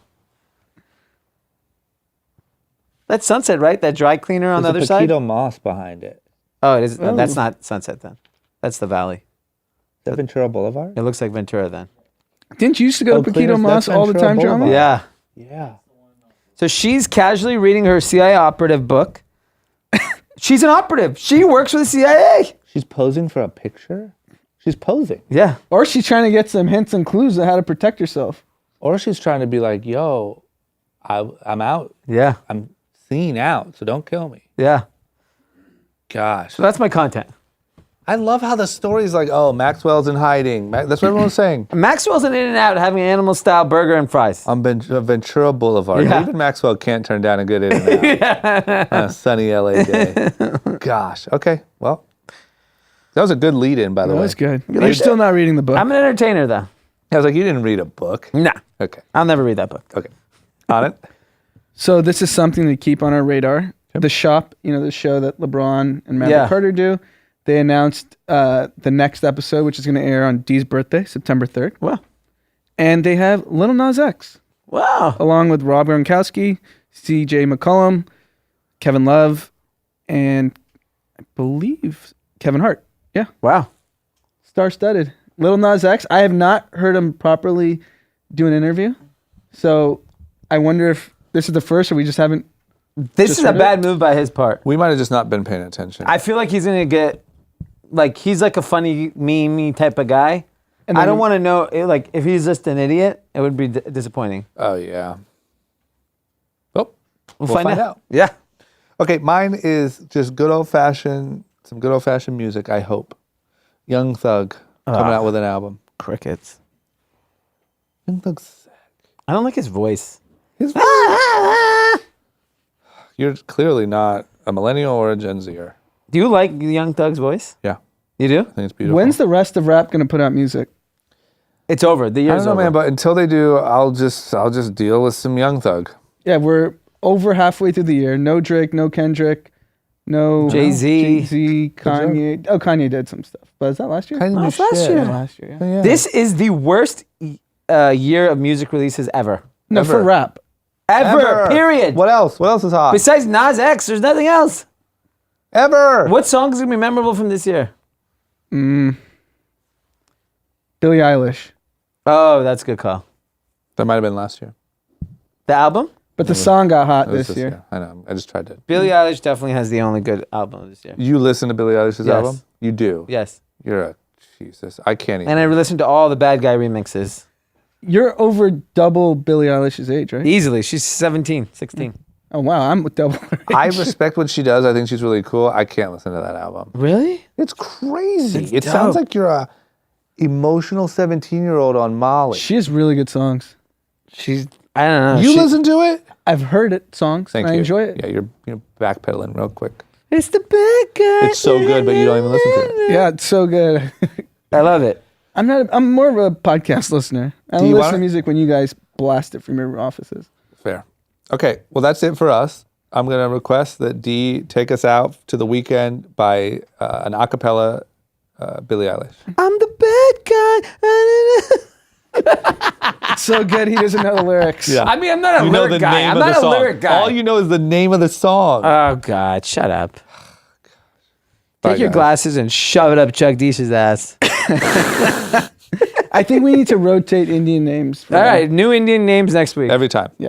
That's Sunset, right? That dry cleaner on the other side? Moss behind it. Oh, it is. That's not Sunset then. That's the Valley. Is that Ventura Boulevard? It looks like Ventura then. Didn't you used to go to Cleaners, Paquito Moss that's all the Ventura time, John? Boulevard. Yeah. Yeah. So she's casually reading her CIA operative book. She's an operative. She works for the CIA. She's posing for a picture? She's posing. Yeah. Or she's trying to get some hints and clues on how to protect herself. Or she's trying to be like, yo, I'm out. Yeah. I'm seen out, so don't kill me. Yeah. Gosh. So that's my content. I love how the story's like, oh, Maxwell's in hiding. That's what everyone's saying. Maxwell's an In-N-Out having an animal-style burger and fries. On Ventura Boulevard. Yeah. Even Maxwell can't turn down a good In-N-Out on a sunny LA day. Gosh. Okay. Well, that was a good lead-in, by the That way. was good. You're still not reading the book. I'm an entertainer, though. I was like, you didn't read a book. Nah. Okay. I'll never read that book. Okay. On it. So this is something to keep on our radar. The Shop, the show that LeBron and Maverick Yeah. Carter do, they announced the next episode, which is going to air on Dee's birthday, September 3rd. Wow. And they have Lil Nas X, Wow. along with Rob Gronkowski, CJ McCollum, Kevin Love, and I believe Kevin Hart. Yeah, Wow. star-studded. Lil Nas X, I have not heard him properly do an interview. So I wonder if this is the first or we just haven't. This Just is a heard it? bad move by his part. We might have just not been paying attention. I feel like he's going to get, he's like a funny, meme type of guy. And I then- don't want to know, if he's just an idiot, it would be disappointing. Oh, yeah. Well, We'll find find out. Yeah. Okay, mine is just some good old fashioned music, I hope. Young Thug coming out with an album. Crickets. Young Thug's sick. I don't like his voice. You're clearly not a millennial or a Gen Zer. Do you like Young Thug's voice? Yeah, You do? I think it's beautiful. When's the rest of rap going to put out music? It's over. The I year's don't know, over. man, but until they do, I'll just deal with some Young Thug. Yeah, we're over halfway through the year. No Drake, no Kendrick, no Jay-Z. Jay-Z, Kanye. Oh, Kanye did some stuff. But is that last year? Kind of Oh, new it's last shit. year. Last year, yeah. Yeah. This is the worst year of music releases ever. No, for Ever. rap. Ever. Period. What else? What else is hot? Besides Nas X, there's nothing else. Ever. What song is going to be memorable from this year? Billie Eilish. Oh, that's a good call. That might have been last year. The album? But the song got hot It was this year. I know. I just tried to. Billie Eilish definitely has the only good album this year. You listen to Billie Eilish's Yes. album? You do. Yes. You're a Jesus. I can't even. And I listened to all the Bad Guy remixes. You're over double Billie Eilish's age, right? Easily. She's 17, 16. Oh, wow. I'm double her age. I respect what she does. I think she's really cool. I can't listen to that album. Really? It's crazy. It's It sounds dope. like you're a emotional 17-year-old on Molly. She has really good songs. She's, I don't know. You She- listen to it? I've heard it, songs, Thank and I you. enjoy it. Yeah, you're backpedaling real quick. It's the Bad Guy. It's so good, but you don't even listen to it. Yeah, it's so good. I love it. I'm more of a podcast listener. I Do don't you listen to wanna- music when you guys blast it from your offices. Fair. Okay, well, that's it for us. I'm going to request that Dee take us out to the weekend by an a cappella Billie Eilish. I'm the bad guy. It's so good he doesn't know the lyrics. Yeah. I mean, I'm not a You know lyric the guy. name I'm of the not a song. lyric guy. All you know is the name of the song. Oh, God. Shut up. Bye, Take your guys. glasses and shove it up Chuck Deesh's ass. I think we need to rotate Indian names. for All them. right. New Indian names next week. Every time. Yeah.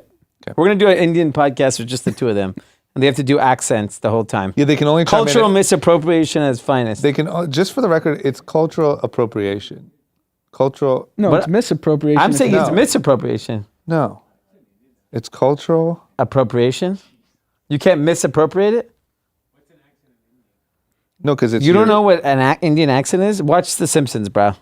We're going to do an Indian podcast with just the two of them. And they have to do accents the whole time. Yeah, they can only chime Cultural in. misappropriation at its finest. They can just for the record, it's cultural appropriation. Cultural. No, But it's misappropriation. I'm if saying it's- it's misappropriation. No, it's cultural. Appropriation? You can't misappropriate it? No, because it's You don't your- know what an Indian accent is? Watch The Simpsons, bro.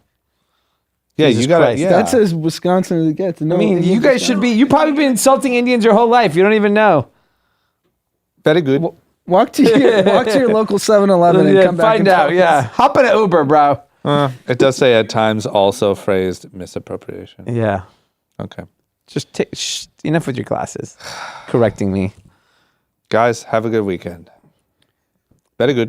Yeah, Jesus you got to. Christ. Yeah, That's as Wisconsin as it gets. No, I mean, you guys should be. You've probably been insulting Indians your whole life. You don't even know. very good. walk to your local 7-Eleven and Yeah, come back find and out. tell Yeah, us. hop in an Uber, bro. It does say at times also phrased misappropriation. Yeah, Okay, just enough with your glasses. Correcting me. guys, have a good weekend. Very good.